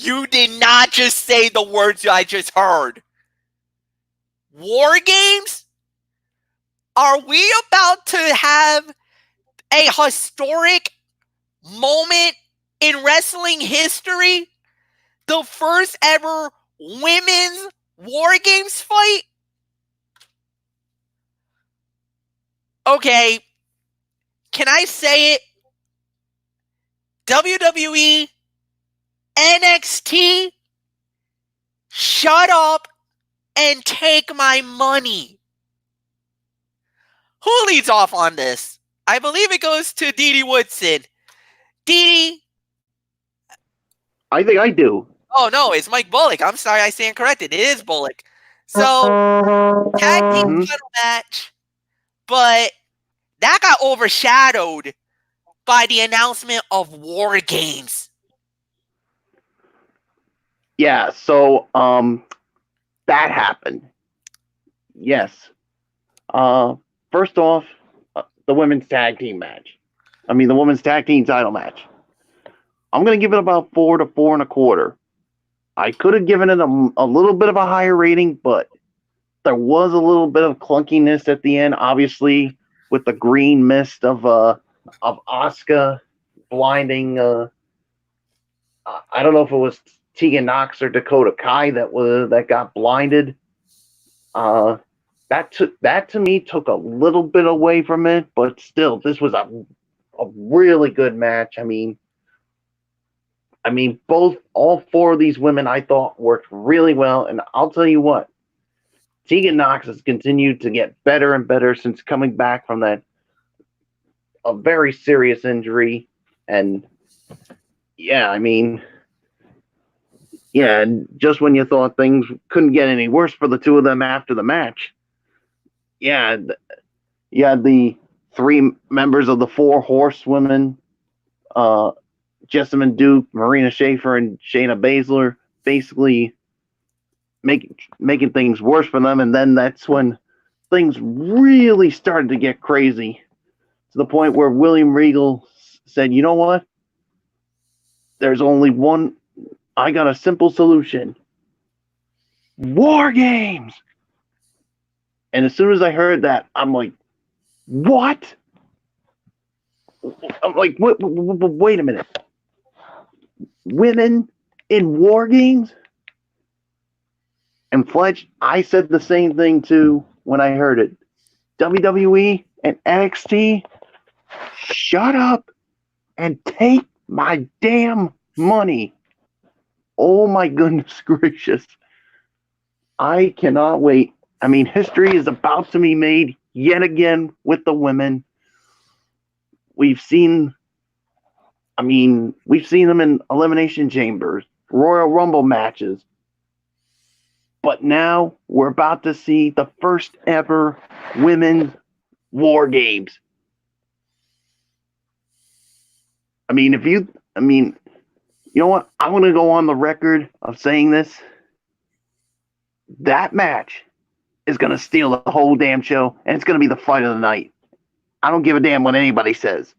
You did not just say the words I just heard. War Games? Are we about to have a historic moment in wrestling history? The first ever women's War Games fight? Okay, can I say it? WWE, NXT, shut up and take my money. Who leads off on this? I believe it goes to Dee Woodson. Dee. I think I do. Oh, no, it's Mike Bullock. I'm sorry, I stand corrected. It is Bullock. So, tag team title match, but that got overshadowed by the announcement of War Games. Yeah, so that happened. Yes. First off, the women's tag team match. I mean, the women's tag team title match. I'm going to give it about 4 to 4.25. I could have given it a little bit of a higher rating, but there was a little bit of clunkiness at the end, obviously, with the green mist of Asuka blinding. I don't know if it was Tegan Nox or Dakota Kai that got blinded. That to me took a little bit away from it, but still, this was a really good match. I mean, all 4 of these women I thought worked really well, and I'll tell you what, Tegan Nox has continued to get better and better since coming back from a very serious injury, and yeah, I mean, yeah, just when you thought things couldn't get any worse for the two of them after the match, yeah, you had the 3 members of the 4 horsewomen, Jessamine Duke, Marina Shafir, and Shayna Baszler, basically making things worse for them. And then that's when things really started to get crazy, to the point where William Regal said, you know what? There's only one. I got a simple solution. War Games. And as soon as I heard that, I'm like, what? I'm like, wait a minute. Women in War Games? And Fletch, I said the same thing too when I heard it. WWE and NXT, shut up and take my damn money. Oh my goodness gracious. I cannot wait. I mean, history is about to be made yet again with the women. We've seen them in Elimination Chambers, Royal Rumble matches. But now we're about to see the first ever women's War Games. You know what? I'm going to go on the record of saying this. That match is going to steal the whole damn show, and it's going to be the fight of the night. I don't give a damn what anybody says.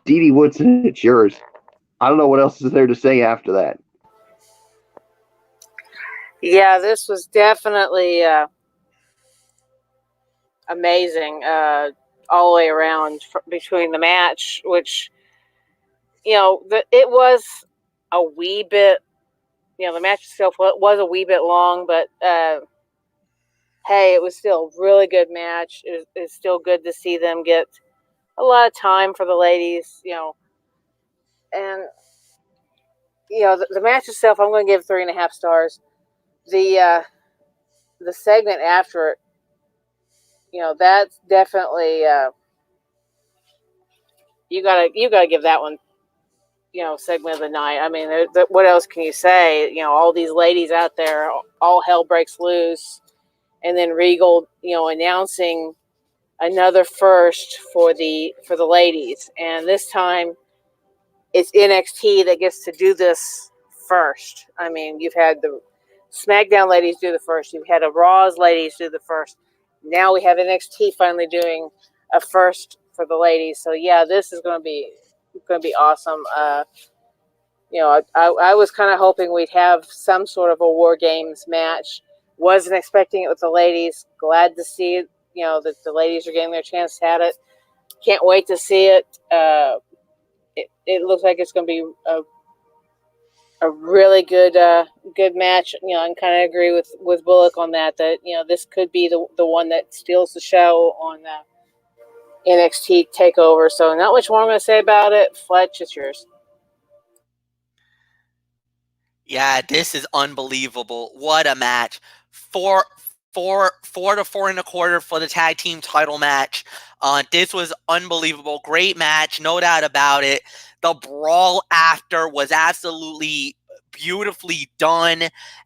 Dee Woodson, it's yours. I don't know what else is there to say after that. Yeah, this was definitely amazing all the way around between the match, which, it was a wee bit, the match itself was a wee bit long, but hey, it was still a really good match. It's still good to see them get a lot of time for the ladies, and, the match itself, I'm going to give 3.5 stars. The segment after it, that's definitely you gotta give that one, segment of the night. I mean, what else can you say? All these ladies out there, all hell breaks loose, and then Regal, announcing another first for the ladies, and this time it's NXT that gets to do this first. I mean, you've had the SmackDown ladies do the first. You've had the Raw's ladies do the first. Now we have NXT finally doing a first for the ladies. So yeah, this is going to be awesome. I was kind of hoping we'd have some sort of a War Games match. Wasn't expecting it with the ladies. Glad to see it. That the ladies are getting their chance at it. Can't wait to see it. It looks like it's going to be a really good match, and kind of agree with Bullock on that this could be the one that steals the show on NXT TakeOver. So not much more I'm going to say about it. Fletch, it's yours. Yeah, this is unbelievable. What a match. 4 to 4.25 for the tag team title match. This was unbelievable. Great match, no doubt about it. The brawl after was absolutely beautifully done.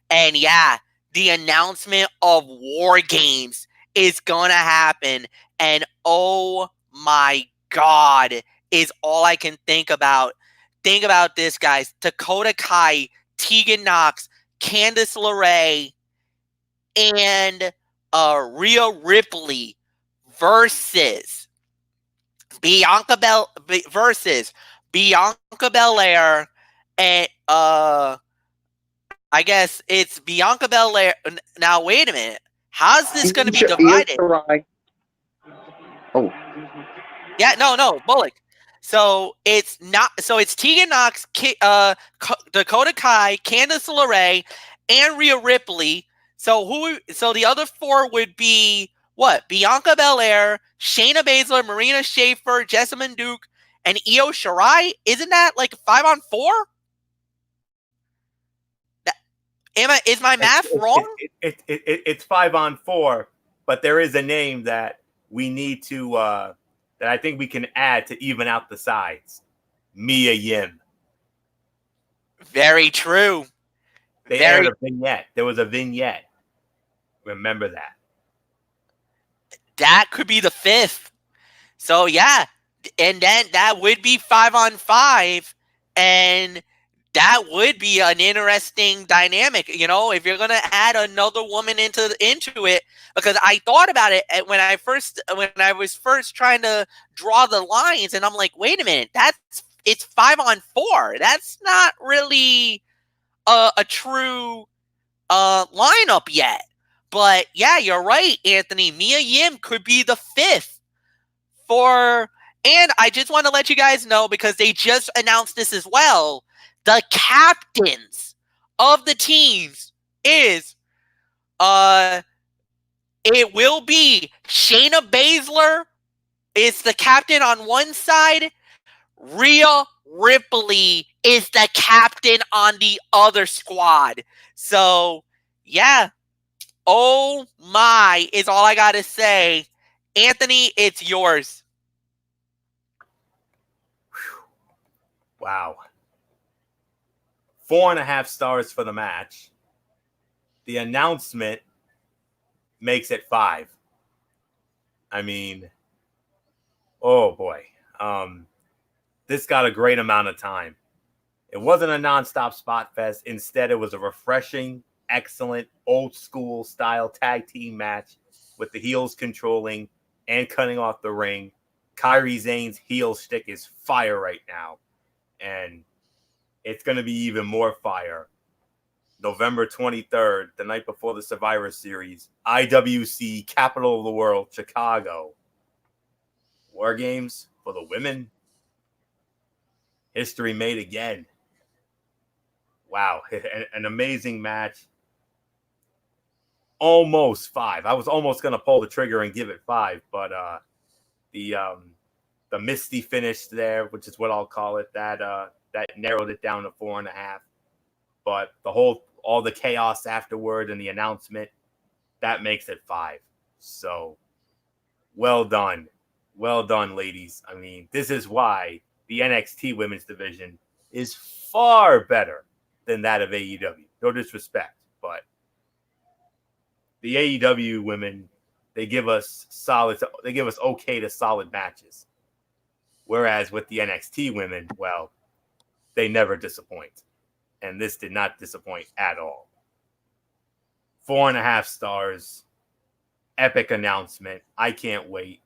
And yeah, the announcement of War Games is gonna happen, and oh my God, is all I can think about. Think about this, guys. Dakota Kai, Tegan Knox, Candice LeRae, and Rhea Ripley versus Bianca Belair, and I guess it's Bianca Belair. Now wait a minute, how's this going to be divided? Oh, Yeah, no, Bullock. So it's not. So it's Tegan Knox, Dakota Kai, Candice LeRae, and Rhea Ripley. So who? So the other four would be what? Bianca Belair, Shayna Baszler, Marina Shafir, Jessamine Duke, and Io Shirai. Isn't that like 5-on-4? Is my math wrong? It's 5-on-4, but there is a name that we need to that I think we can add to even out the sides. Mia Yim. Very true. They aired a vignette. There was a vignette. Remember that. That could be the 5th. So yeah, and then that would be 5-on-5, and that would be an interesting dynamic. You know, if you're gonna add another woman into it, because I thought about it when I was first trying to draw the lines, and I'm like, wait a minute, it's 5-on-4. That's not really a true lineup yet. But yeah, you're right, Anthony. Mia Yim could be the 5th and I just want to let you guys know, because they just announced this as well. The captains of the teams is it will be Shayna Baszler is the captain on one side. Rhea Ripley is the captain on the other squad. So, yeah. Oh my, is all I got to say. Anthony, it's yours. Wow. 4.5 stars for the match. The announcement makes it 5. I mean, oh boy. This got a great amount of time. It wasn't a nonstop spot fest. Instead, it was a refreshing, excellent, old school style tag team match with the heels controlling and cutting off the ring. Kairi Sane's heel shtick is fire right now, and it's going to be even more fire. November 23rd, the night before the Survivor Series, IWC, capital of the world, Chicago. War Games for the women. History made again. Wow, an amazing match. Almost 5. I was almost going to pull the trigger and give it 5, but the misty finish there, which is what I'll call it, that narrowed it down to 4.5. But all the chaos afterward and the announcement, that makes it 5. So well done, ladies. I mean, this is why the NXT women's division is far better than that of AEW. No disrespect, but the AEW women, they give us okay to solid matches. Whereas with the NXT women, well, they never disappoint. And this did not disappoint at all. 4.5 stars. Epic announcement. I can't wait.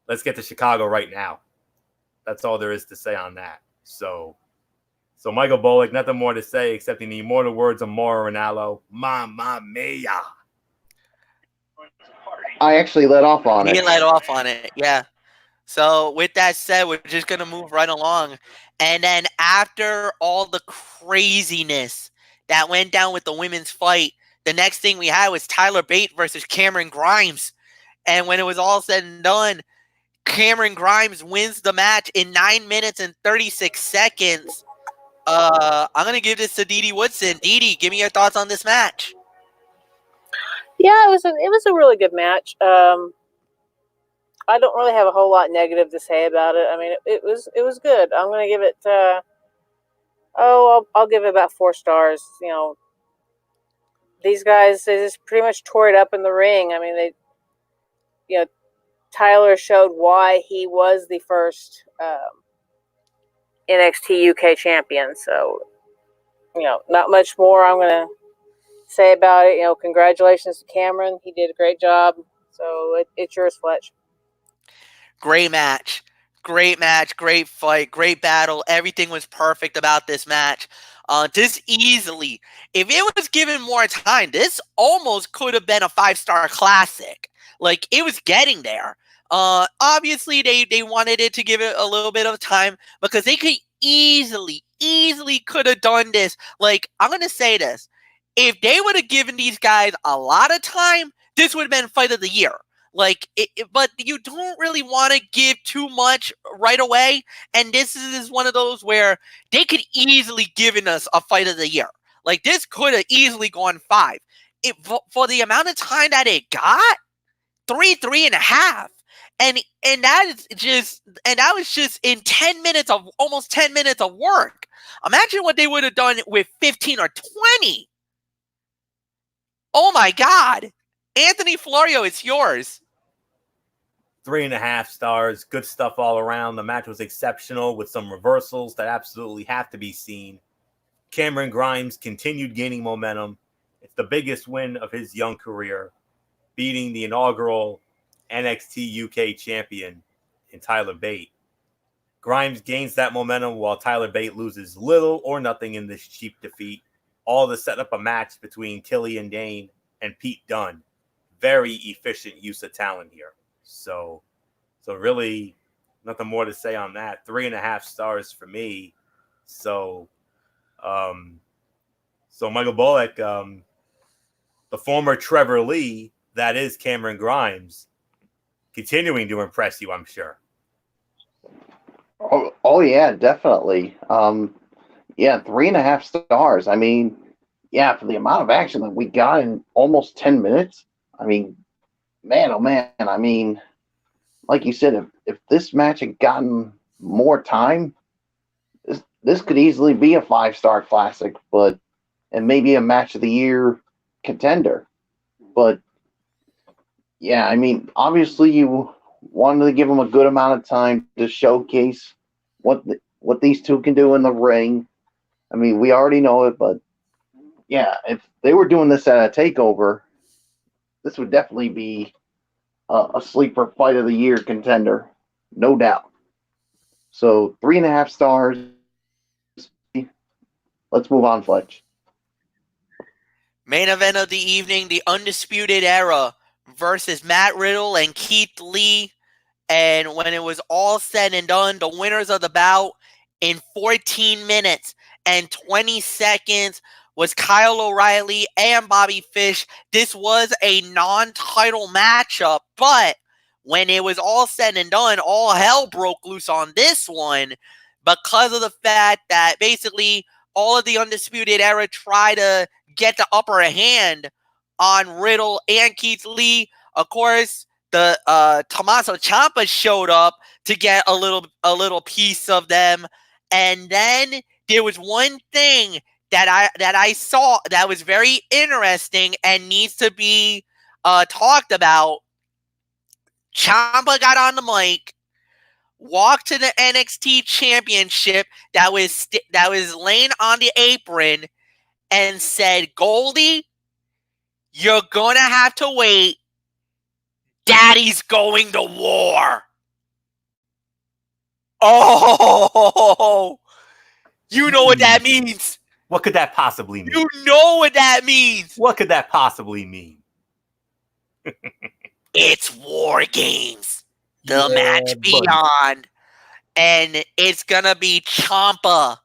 Let's get to Chicago right now. That's all there is to say on that. So Michael Bullock, nothing more to say except in the immortal words of Mauro Ranallo, Mamma Mia. I actually let off on it. He let off on it, yeah. So with that said, we're just going to move right along. And then after all the craziness that went down with the women's fight, the next thing we had was Tyler Bate versus Cameron Grimes. And when it was all said and done, Cameron Grimes wins the match in 9 minutes and 36 seconds. I'm going to give this to Dee Dee Woodson. Dee Dee, give me your thoughts on this match. Yeah, it was a really good match. I don't really have a whole lot negative to say about it. I mean, it was good. I'm going to give it. I'll give it about 4 stars. You know, these guys, they just pretty much tore it up in the ring. I mean, Tyler showed why he was the first NXT UK champion. So, not much more I'm going to say about it. Congratulations to Cameron. He did a great job. So it's yours, Fletch. Great match. Great match, great fight, great battle. Everything was perfect about this match. This easily, if it was given more time, this almost could have been a 5-star classic. Like, it was getting there. Obviously, they wanted it to give it a little bit of time because they could easily could have done this. Like, I'm going to say this. If they would have given these guys a lot of time, this would have been Fight of the Year. Like, but you don't really want to give too much right away. And this is one of those where they could easily given us a Fight of the Year. Like, this could have easily gone 5. For the amount of time that it got, 3.5. And that was just in 10 minutes of almost 10 minutes of work. Imagine what they would have done with 15 or 20. Oh my God. Anthony Florio, it's yours. 3.5 stars. Good stuff all around. The match was exceptional with some reversals that absolutely have to be seen. Cameron Grimes continued gaining momentum. It's the biggest win of his young career, beating the inaugural NXT UK champion in Tyler Bate. Grimes gains that momentum while Tyler Bate loses little or nothing in this cheap defeat, all to set up a match between Killian Dane and Pete Dunne. Very efficient use of talent here. So really nothing more to say on that. 3.5 stars for me. So Michael Bullock, the former Trevor Lee, that is Cameron Grimes, continuing to impress you, I'm sure. Oh yeah, definitely. 3.5 stars. I mean, yeah, for the amount of action that we got in almost 10 minutes. I mean, man, oh man. I mean, like you said, if this match had gotten more time, this could easily be a 5-star classic, and maybe a match of the year contender. But yeah, I mean, obviously you wanted to give them a good amount of time to showcase what these two can do in the ring. I mean, we already know it, but yeah, if they were doing this at a takeover, this would definitely be a sleeper Fight of the Year contender, no doubt. So 3.5 stars. Let's move on, Fletch. Main event of the evening, the Undisputed Era versus Matt Riddle and Keith Lee. And when it was all said and done, the winners of the bout in 14 minutes and 20 seconds was Kyle O'Reilly and Bobby Fish. This was a non-title matchup, but when it was all said and done, all hell broke loose on this one because of the fact that basically all of the Undisputed Era tried to get the upper hand on Riddle and Keith Lee. Of course, the Tommaso Ciampa showed up to get a little piece of them. And then there was one thing that I saw that was very interesting and needs to be talked about. Ciampa got on the mic, walked to the NXT Championship that was laying on the apron, and said, "Goldie, you're gonna have to wait. Daddy's going to war." Oh, you know what that means. What could that possibly mean? You know what that means. What could that possibly mean? It's War Games. The match beyond. And it's going to be Ciampa.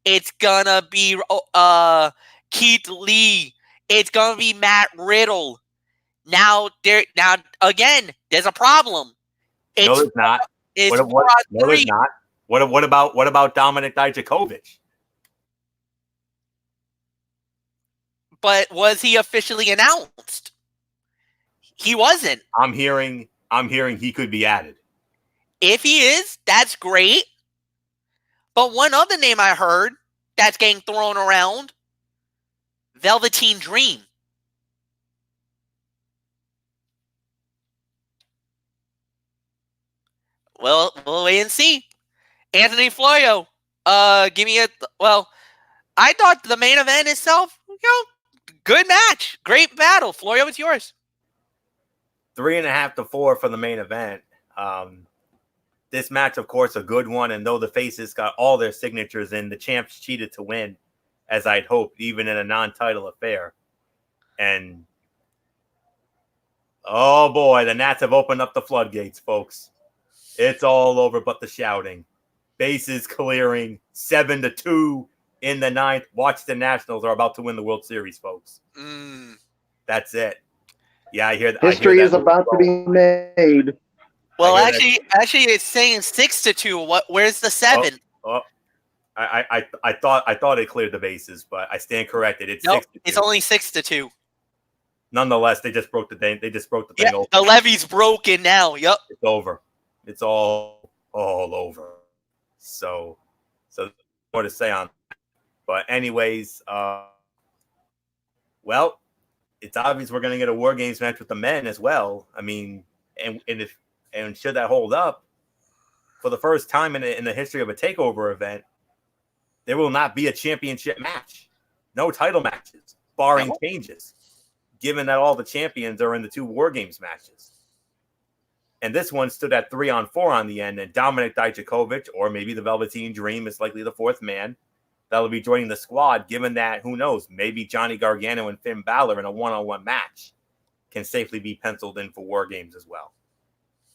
It's going to be Keith Lee. It's going to be Matt Riddle. Now again, there's a problem. No, there's not. It's no, there's not. What about Dominic Dijakovic? But was he officially announced? He wasn't. I'm hearing he could be added. If he is, that's great. But one other name I heard that's getting thrown around, Velveteen Dream. Well, we'll wait and see. Anthony Florio, give me a well. I thought the main event itself, good match, great battle. Florio, it's yours. 3.5 to 4 for the main event. This match, of course, a good one. And though the faces got all their signatures in, the champs cheated to win, as I'd hoped, even in a non-title affair. And oh boy, the Nats have opened up the floodgates, folks. It's all over but the shouting. Bases clearing, 7-2 in the ninth. Watch, the Nationals are about to win the World Series, folks. That's it. Yeah, I hear that. History is about to be made. Well, actually, it's saying 6-2. Where's the 7? I thought it cleared the bases, but I stand corrected. It's 6-2. It's only 6-2. Nonetheless, they just broke the thing. They just broke the thing over. The levee's broken now. Yep. It's over. It's all over. So more to say on that. But anyways, well, it's obvious we're going to get a War Games match with the men as well. I mean, and should that hold up, for the first time in the history of a takeover event, there will not be a championship match. No title matches, barring changes, given that all the champions are in the 2 War Games matches. And this one stood at 3-on-4 on the end, and Dominic Dijakovic, or maybe the Velveteen Dream, is likely the 4th man that'll be joining the squad, given that, who knows, maybe Johnny Gargano and Finn Balor in a 1-on-1 match can safely be penciled in for War Games as well.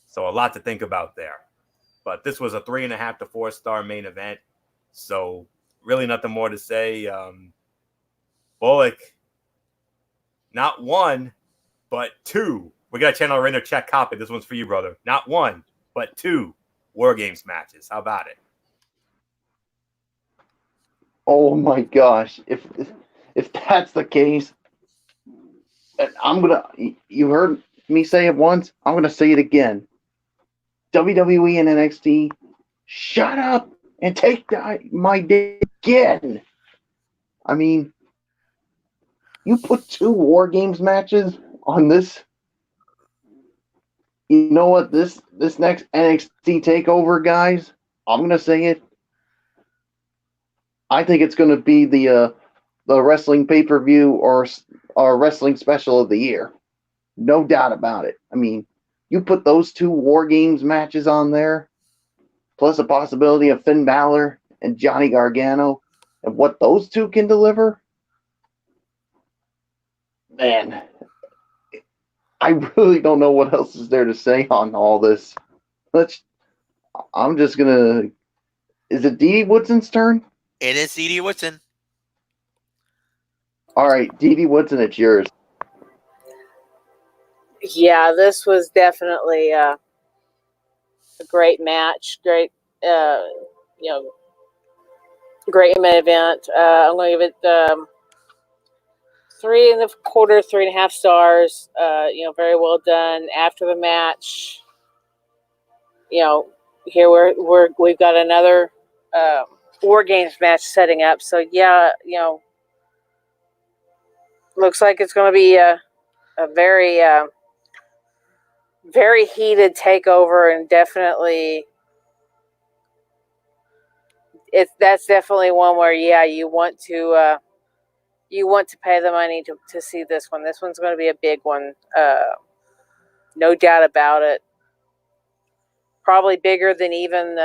So a lot to think about there. But this was a 3.5 to 4-star main event. So really nothing more to say. Bullock, not 1, but 2. We got to channel our inner check copy. This one's for you, brother. Not 1, but 2 War Games matches. How about it? Oh my gosh! If that's the case, you heard me say it once. I'm gonna say it again. WWE and NXT, shut up and take my day again. I mean, you put 2 War Games matches on this. You know what? This next NXT takeover, guys, I'm gonna say it. I think it's gonna be the wrestling pay-per-view or wrestling special of the year. No doubt about it. I mean, you put those 2 War Games matches on there, plus a possibility of Finn Balor and Johnny Gargano, and what those 2 can deliver, man, I really don't know what else is there to say on all this. I'm just gonna. Is it Dee Dee Woodson's turn? It is Dee Dee Woodson. All right, Dee Dee Woodson, it's yours. Yeah, this was definitely a great match. Great, great main event. I'm going to give it 3.25, 3.5 stars. Very well done. After the match, here we've got another War Games match setting up. So yeah, looks like it's going to be a very very heated takeover, and definitely that's definitely one where you want to pay the money to see this one. This one's going to be a big one, no doubt about it. Probably bigger than even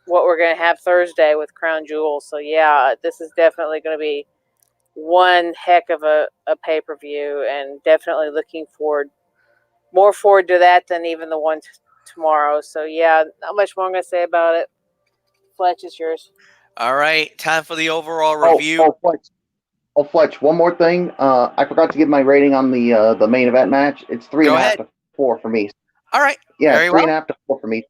what we're going to have Thursday with Crown Jewel. So yeah, this is definitely going to be one heck of a pay-per-view, and definitely looking more forward to that than even the one tomorrow. So yeah, not much more I'm going to say about it. Fletch, it's yours. All right, time for the overall review. Fletch, one more thing. I forgot to give my rating on the main event match. It's 3.5 to 4 for me. All right. Yeah, 3.5 to 4 for me.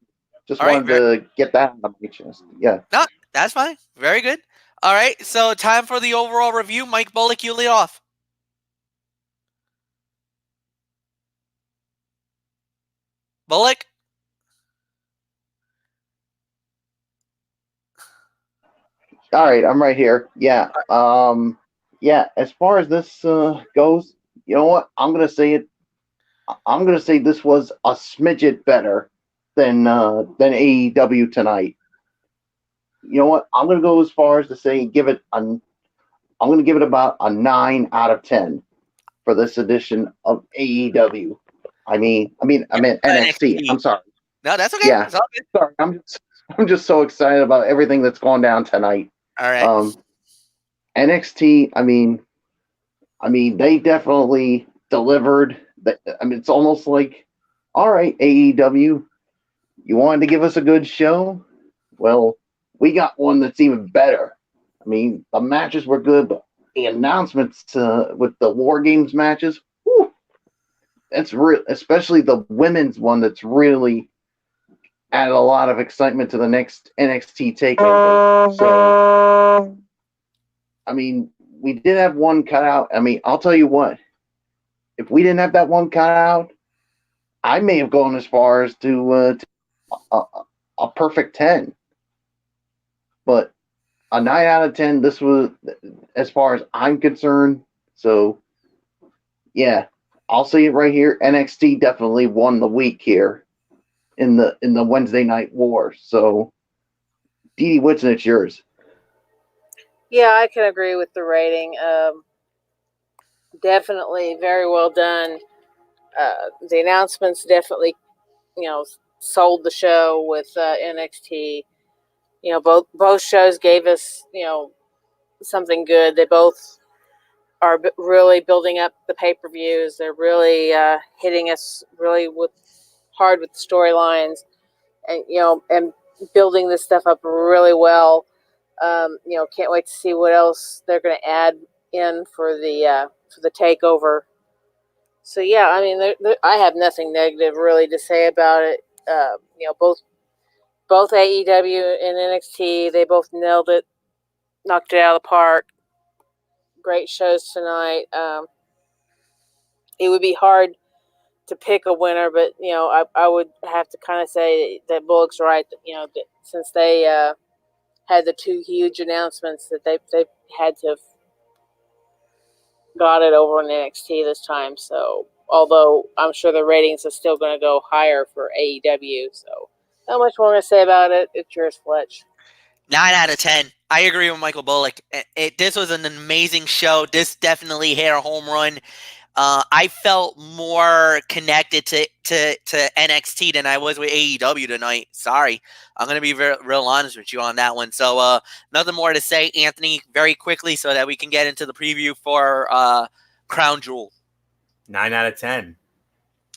Just wanted to get that on my chest. Yeah. No, that's fine. Very good. All right, so time for the overall review. Mike Bullock, you lead off. Bullock? All right, I'm right here. Yeah. As far as this goes, you know what? I'm gonna say this was a smidget better than AEW tonight. You know what? I'm going to go as far as to say I'm going to give it about a 9 out of 10 for this edition of AEW. I mean NXT. I'm sorry. No, that's okay. Yeah, It's all good. sorry. I'm just so excited about everything that's gone down tonight. All right. NXT. I mean, they definitely delivered. It's almost like, all right, AEW, you wanted to give us a good show. Well, we got one that's even better. I mean, the matches were good, but the announcements with the War Games matches, whew, that's real. Especially the women's one, that's really added a lot of excitement to the next NXT takeover. So, I mean, we did have one cut out. I mean, I'll tell you what. If we didn't have that one cut out, I may have gone as far as to a perfect 10. But a 9 out of 10, this was, as far as I'm concerned. So, yeah, I'll say it right here. NXT definitely won the week here in the Wednesday Night War. So, Dee Dee Whitson, it's yours. Yeah, I can agree with the rating. Definitely very well done. The announcements definitely, sold the show with NXT. Both shows gave us, something good. They both are really building up the pay-per-views. They're really hitting us really hard with the storylines, and building this stuff up really well. Can't wait to see what else they're going to add in for the takeover. So yeah, I mean, I have nothing negative really to say about it. Both AEW and NXT, they both nailed it, knocked it out of the park. Great shows tonight. It would be hard to pick a winner, but I would have to kind of say that Bullock's right. That since they had the two huge announcements, that they had to have got it over on NXT this time. So although I'm sure the ratings are still going to go higher for AEW, so not much more to say about it. It's yours, Fletch. 9 out of 10. I agree with Michael Bullock. This was an amazing show. This definitely hit a home run. I felt more connected to NXT than I was with AEW tonight. Sorry. I'm going to be real honest with you on that one. So nothing more to say, Anthony, very quickly so that we can get into the preview for Crown Jewel. 9 out of 10.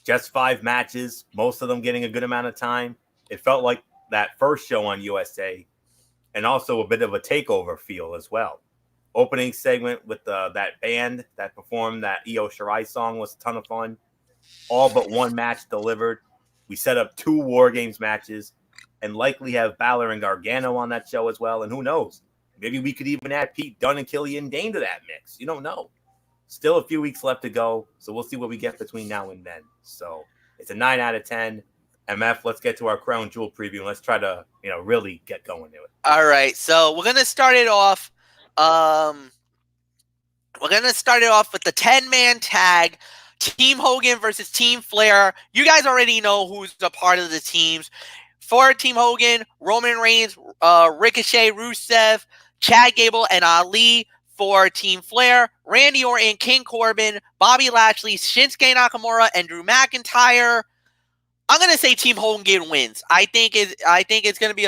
Just 5 matches, most of them getting a good amount of time. It felt like that first show on USA, and also a bit of a takeover feel as well. Opening segment with that band that performed that Io Shirai song was a ton of fun. All but one match delivered. We set up 2 War Games matches and likely have Balor and Gargano on that show as well. And who knows? Maybe we could even add Pete Dunne and Killian Dane to that mix. You don't know. Still a few weeks left to go, so we'll see what we get between now and then. So it's a 9 out of 10. MF, let's get to our Crown Jewel preview and let's try to, really get going to it. All right, so we're gonna start it off. We're gonna start it off with the 10-man tag. Team Hogan versus Team Flair. You guys already know who's a part of the teams. For Team Hogan, Roman Reigns, Ricochet, Rusev, Chad Gable, and Ali. For Team Flair, Randy Orton, King Corbin, Bobby Lashley, Shinsuke Nakamura, and Drew McIntyre. I'm gonna say Team Hogan wins. I think it's gonna be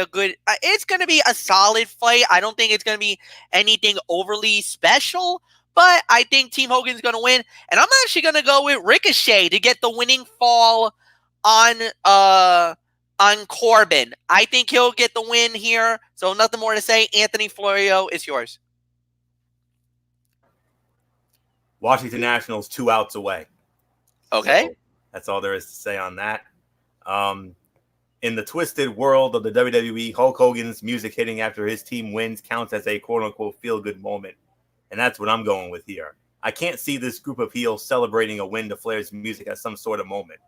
it's gonna be a solid fight. I don't think it's gonna be anything overly special, but I think Team Hogan's gonna win, and I'm actually gonna go with Ricochet to get the winning fall on Corbin. I think he'll get the win here. So nothing more to say. Anthony Florio, it's yours. Washington Nationals 2 outs away. Okay. So that's all there is to say on that. In the twisted world of the WWE, Hulk Hogan's music hitting after his team wins counts as a quote-unquote feel-good moment. And that's what I'm going with here. I can't see this group of heels celebrating a win to Flair's music as some sort of moment,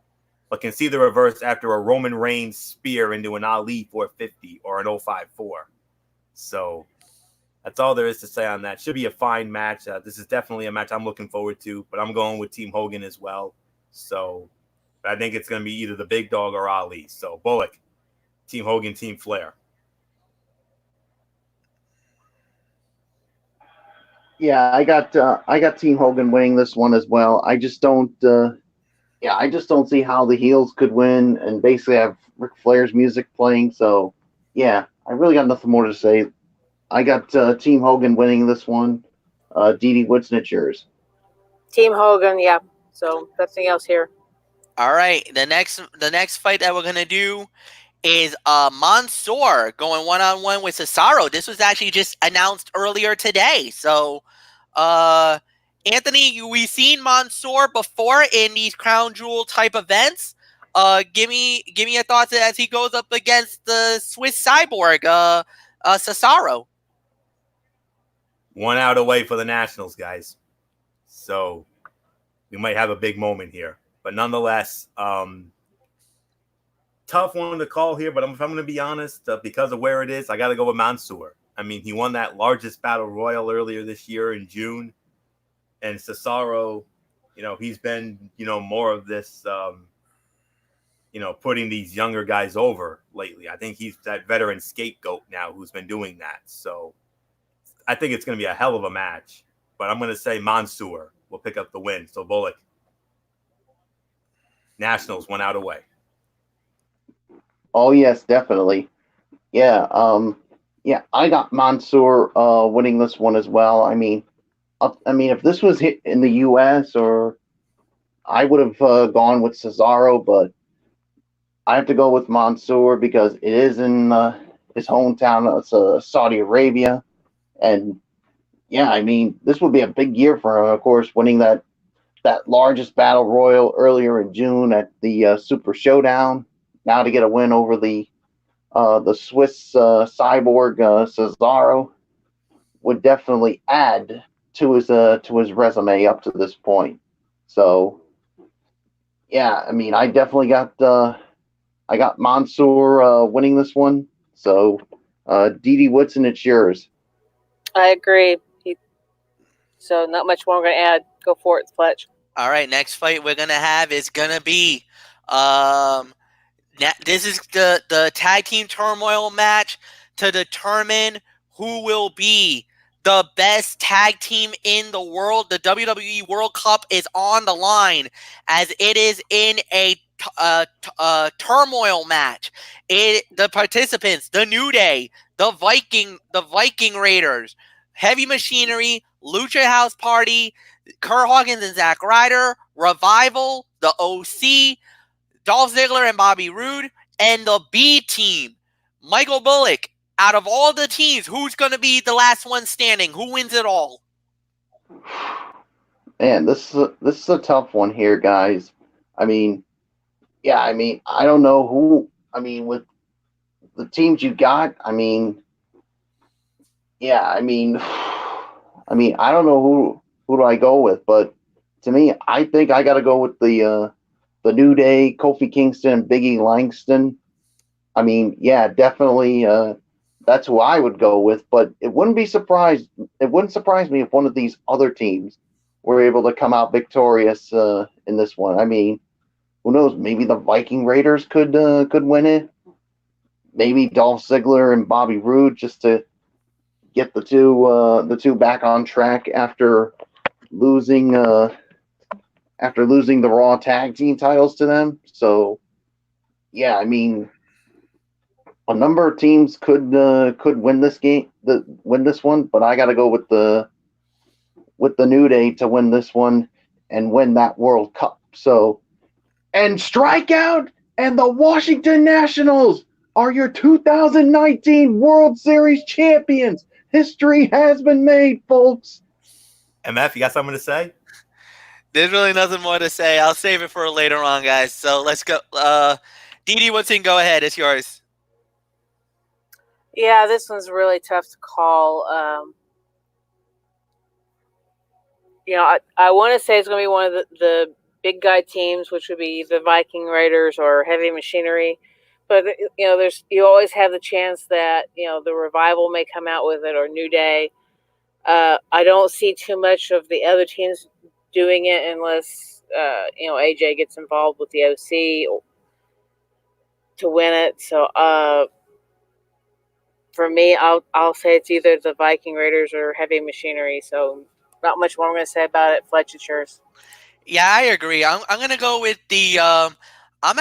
but can see the reverse after a Roman Reigns spear into an Ali 450 or an 054. So that's all there is to say on that. Should be a fine match. This is definitely a match I'm looking forward to, but I'm going with Team Hogan as well. So But I think it's going to be either the big dog or Ali. So Bullock, Team Hogan, Team Flair. Yeah, I got Team Hogan winning this one as well. I just don't see how the heels could win and basically have Ric Flair's music playing. So yeah, I really got nothing more to say. I got Team Hogan winning this one. Dee Woodson, it's yours. Team Hogan, yeah. So nothing else here. All right, the next fight that we're gonna do is Mansoor going one-on-one with Cesaro. This was actually just announced earlier today. So, Anthony, we've seen Mansoor before in these crown jewel type events. Give me your thoughts as he goes up against the Swiss cyborg, Cesaro. 1 out away for the Nationals, guys. So we might have a big moment here. But nonetheless, tough one to call here. But if I'm going to be honest, because of where it is, I got to go with Mansoor. I mean, he won that largest battle royal earlier this year in June. And Cesaro, he's been, more of this, putting these younger guys over lately. I think he's that veteran scapegoat now who's been doing that. So I think it's going to be a hell of a match. But I'm going to say Mansoor will pick up the win. So Bullock. Nationals 1 out away. Oh yes, definitely. Yeah, I got Mansoor winning this one as well. I mean, if this was hit in the U.S. or I would have gone with Cesaro, but I have to go with Mansoor because it is in his hometown. It's Saudi Arabia, and yeah, I mean, this would be a big year for him. Of course, winning that largest battle royal earlier in June at the Super Showdown. Now to get a win over the Swiss cyborg Cesaro would definitely add to his resume up to this point. So yeah, I mean, I definitely got Mansoor winning this one. So Dee Woodson, it's yours. I agree. So not much more I'm going to add. Go for it, Fletch. All right, next fight we're gonna have is gonna be, this is the tag team turmoil match to determine who will be the best tag team in the world. The WWE World Cup is on the line as it is in a turmoil match. The participants, the New Day, the Viking Raiders, Heavy Machinery, Lucha House Party, Kurt Hawkins and Zack Ryder, Revival, the OC, Dolph Ziggler and Bobby Roode, and the B team. Michael Bullock, out of all the teams, who's going to be the last one standing? Who wins it all? Man, this is a tough one here, guys. I mean, yeah, I mean, I don't know who. I mean, with the teams you got, I mean, yeah, I mean, I don't know who do I go with, but to me, I think I got to go with the New Day, Kofi Kingston, and Biggie Langston. I mean, yeah, definitely, that's who I would go with. But it wouldn't surprise me if one of these other teams were able to come out victorious in this one. I mean, who knows? Maybe the Viking Raiders could win it. Maybe Dolph Ziggler and Bobby Roode just to get the two back on track after losing the Raw tag team titles to them. So yeah, I mean, a number of teams could win this one, but I got to go with the New Day to win this one and win that World Cup. So, and Strikeout and the Washington Nationals are your 2019 World Series champions. History has been made, folks. MF, you got something to say? There's really nothing more to say. I'll save it for later on, guys. So let's go. Dee Woodson, go ahead. It's yours. Yeah, this one's really tough to call. I want to say it's going to be one of the big guy teams, which would be the Viking Raiders or Heavy Machinery. But you always have the chance that the Revival may come out with it or New Day. I don't see too much of the other teams doing it unless AJ gets involved with the OC to win it. So for me, I'll say it's either the Viking Raiders or Heavy Machinery. So not much more I'm going to say about it. Fletch, it's yours. Yeah, I agree. I'm gonna go with the I'm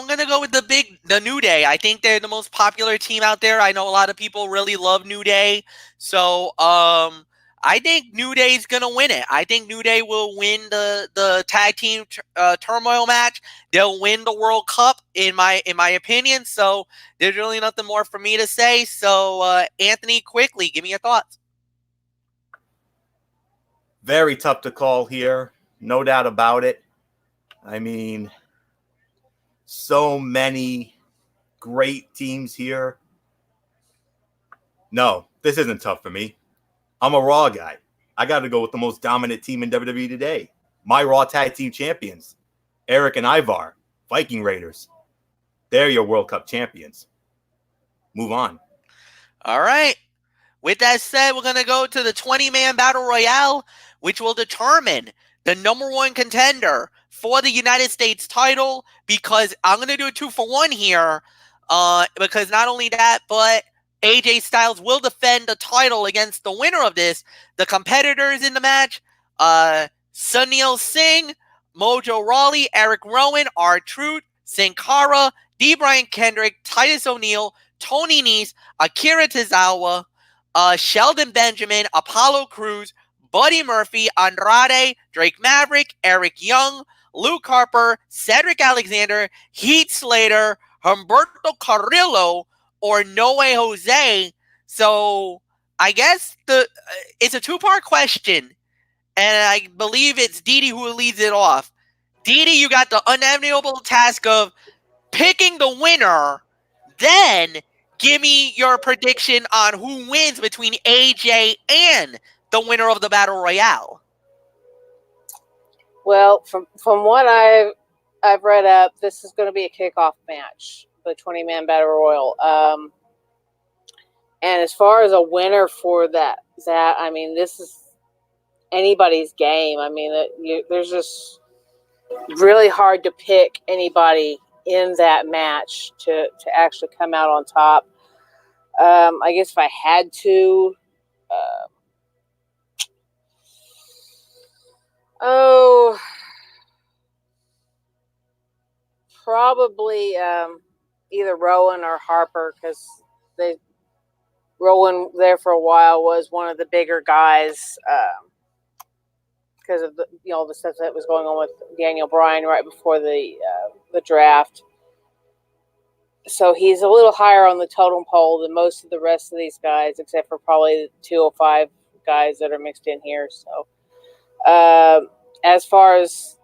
gonna go with the New Day. I think they're the most popular team out there. I know a lot of people really love New Day, so I think New Day's gonna win it. I think New Day will win the tag team turmoil match. They'll win the World Cup in my opinion. So there's really nothing more for me to say. So Anthony, quickly give me your thoughts. Very tough to call here. No doubt about it. I mean, so many great teams here. No, this isn't tough for me. I'm a Raw guy. I got to go with the most dominant team in WWE today. My Raw Tag Team Champions, Eric and Ivar, Viking Raiders. They're your World Cup champions. Move on. All right. With that said, we're going to go to the 20-man Battle Royale, which will determine the number one contender for the United States title, because I'm going to do a 2-for-1 here, because not only that, but AJ Styles will defend the title against the winner of this. The competitors in the match, Sunil Singh, Mojo Rawley, Eric Rowan, R-Truth, Sin Cara, D. Brian Kendrick, Titus O'Neil, Tony Nese, Akira Tozawa, Sheldon Benjamin, Apollo Crews, Buddy Murphy, Andrade, Drake Maverick, Eric Young, Luke Harper, Cedric Alexander, Heath Slater, Humberto Carrillo, or No Way Jose. So I guess it's a two-part question, and I believe it's Didi who leads it off. Didi, you got the unenviable task of picking the winner, then give me your prediction on who wins between AJ and the winner of the Battle Royale. Well, from what I've read up, this is going to be a kickoff match, the 20-man Battle Royal. And as far as a winner for that, I mean, this is anybody's game. I mean, there's just really hard to pick anybody in that match to actually come out on top. I guess if I had to, probably either Rowan or Harper, because Rowan there for a while was one of the bigger guys because of the stuff that was going on with Daniel Bryan right before the draft. So he's a little higher on the totem pole than most of the rest of these guys, except for probably the 205 guys that are mixed in here. So as far as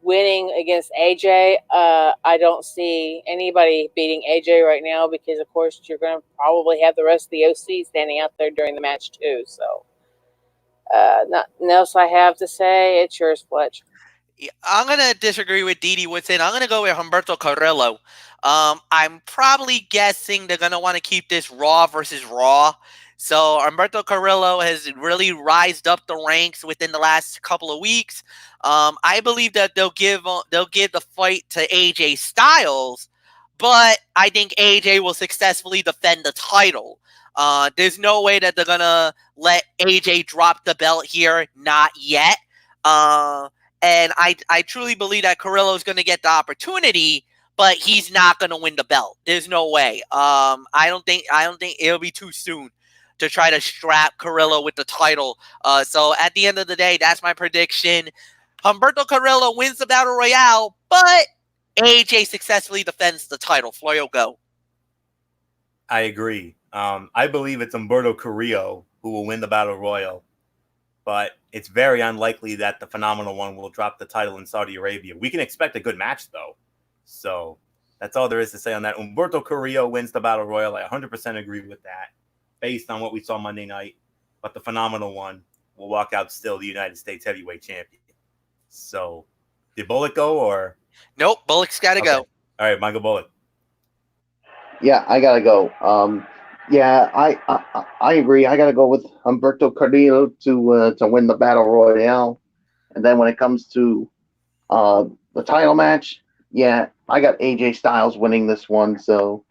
winning against AJ, I don't see anybody beating AJ right now, because, of course, you're going to probably have the rest of the OC standing out there during the match too. So nothing else I have to say. It's yours, Fletch. I'm going to disagree with Didi Woodson. I'm going to go with Humberto Carrillo. I'm probably guessing they're going to want to keep this Raw versus Raw. So Humberto Carrillo has really rised up the ranks within the last couple of weeks. I believe that they'll give the fight to AJ Styles, but I think AJ will successfully defend the title. There's no way that they're going to let AJ drop the belt here. Not yet. And I truly believe that Carrillo is going to get the opportunity, but he's not going to win the belt. There's no way. I don't think it'll be too soon to try to strap Carrillo with the title. So at the end of the day, that's my prediction. Humberto Carrillo wins the Battle Royale, but AJ successfully defends the title. Florio, go. I agree. I believe it's Humberto Carrillo who will win the Battle Royal, but it's very unlikely that the Phenomenal One will drop the title in Saudi Arabia. We can expect a good match, though. So that's all there is to say on that. Humberto Carrillo wins the Battle Royal. I 100% agree with that, based on what we saw Monday night. But the Phenomenal One will walk out still the United States Heavyweight Champion. So did Bullock go, or? Nope, Bullock's got to go. All right, Michael Bullock. Yeah, I gotta go. Yeah, I agree. I gotta go with Humberto Carrillo to win the Battle Royale, And then when it comes to the title match, yeah, I got AJ Styles winning this one. So,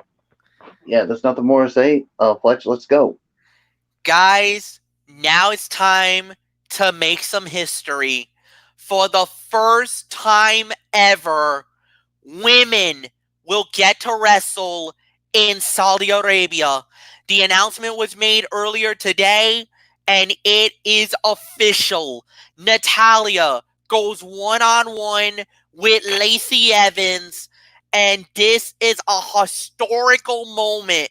yeah, there's nothing more to say. Fletch, let's go. Guys, now it's time to make some history. For the first time ever, women will get to wrestle in Saudi Arabia. The announcement was made earlier today, and it is official. Natalya goes one-on-one with Lacey Evans, and this is a historical moment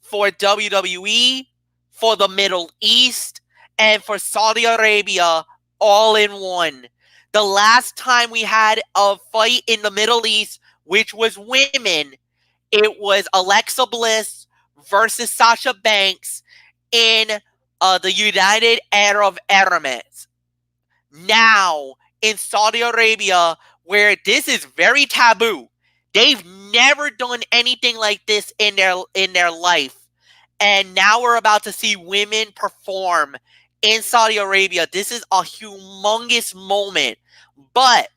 for WWE, for the Middle East, and for Saudi Arabia all in one. The last time we had a fight in the Middle East, which was women, it was Alexa Bliss versus Sasha Banks in the United Arab Emirates. Now, in Saudi Arabia, where this is very taboo, they've never done anything like this in their life. And now we're about to see women perform in Saudi Arabia. This is a humongous moment. But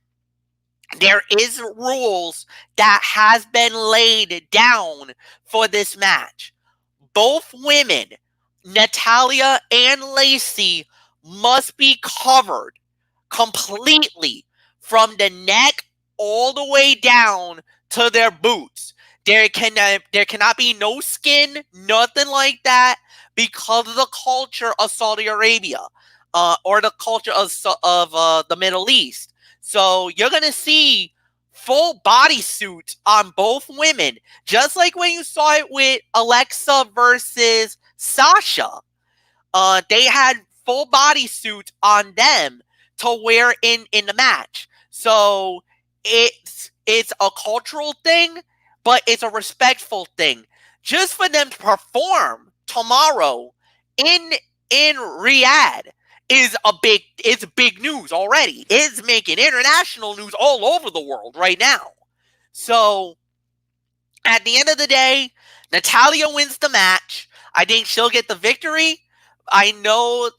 there is rules that has been laid down for this match. Both women, Natalya and Lacey, must be covered completely from the neck all the way down to their boots. There cannot be no skin, nothing like that, because of the culture of Saudi Arabia, or the culture of the Middle East. So you're gonna see full bodysuits on both women, just like when you saw it with Alexa versus Sasha. They had full bodysuits on them to wear in the match. So it's a cultural thing, but it's a respectful thing. Just for them to perform tomorrow in Riyadh is it's big news already. It's making international news all over the world right now. So at the end of the day, Natalya wins the match. I think she'll get the victory. I know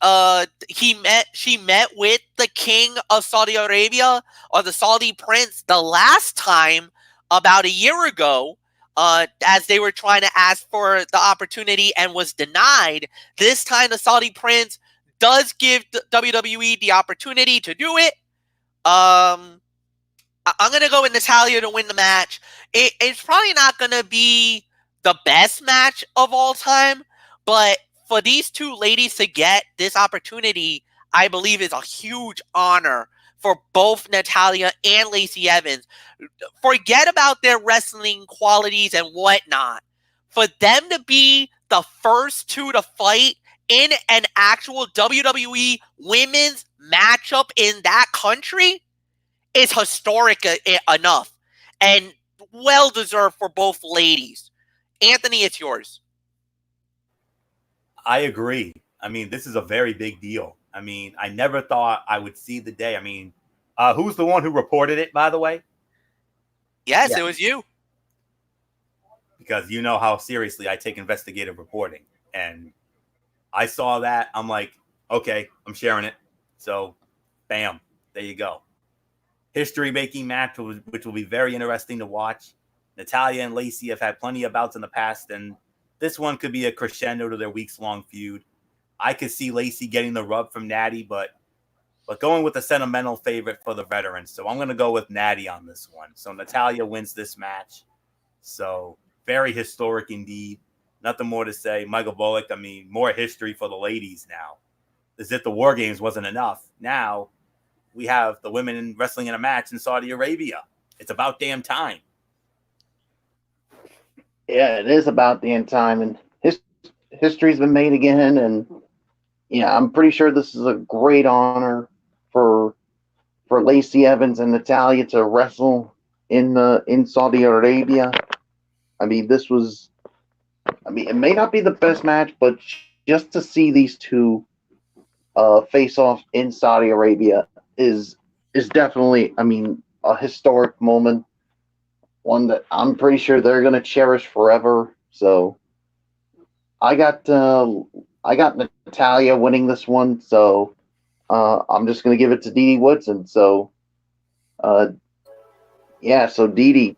she met with the king of Saudi Arabia, or the Saudi prince, the last time about a year ago, as they were trying to ask for the opportunity and was denied. This time the Saudi prince does give the WWE the opportunity to do it. I'm going to go with Natalya to win the match. It's probably not going to be the best match of all time, but for these two ladies to get this opportunity, I believe is a huge honor for both Natalya and Lacey Evans. Forget about their wrestling qualities and whatnot. For them to be the first two to fight in an actual WWE women's matchup in that country is historic enough, and well deserved for both ladies. Anthony, it's yours. I agree. I mean, this is a very big deal. I mean, I never thought I would see the day. I mean, who's the one who reported it, by the way? Yes, yeah. It was you. Because you know how seriously I take investigative reporting. And I saw that. I'm like, okay, I'm sharing it. So, bam, there you go. History-making match, which will be very interesting to watch. Natalya and Lacey have had plenty of bouts in the past, and this one could be a crescendo to their weeks-long feud. I could see Lacey getting the rub from Natty, but going with a sentimental favorite for the veterans. So I'm going to go with Natty on this one. So Natalya wins this match. So very historic indeed. Nothing more to say. Michael Bullock, I mean, more history for the ladies now. As if the War Games wasn't enough. Now we have the women wrestling in a match in Saudi Arabia. It's about damn time. Yeah, it is about damn time, and history's been made again, and yeah, I'm pretty sure this is a great honor for Lacey Evans and Natalya to wrestle in Saudi Arabia. I mean, it may not be the best match, but just to see these two face off in Saudi Arabia is definitely, I mean, a historic moment. One that I'm pretty sure they're going to cherish forever. So I got Natalya winning this one. So I'm just going to give it to Dee Dee Woodson. So, so Dee Dee,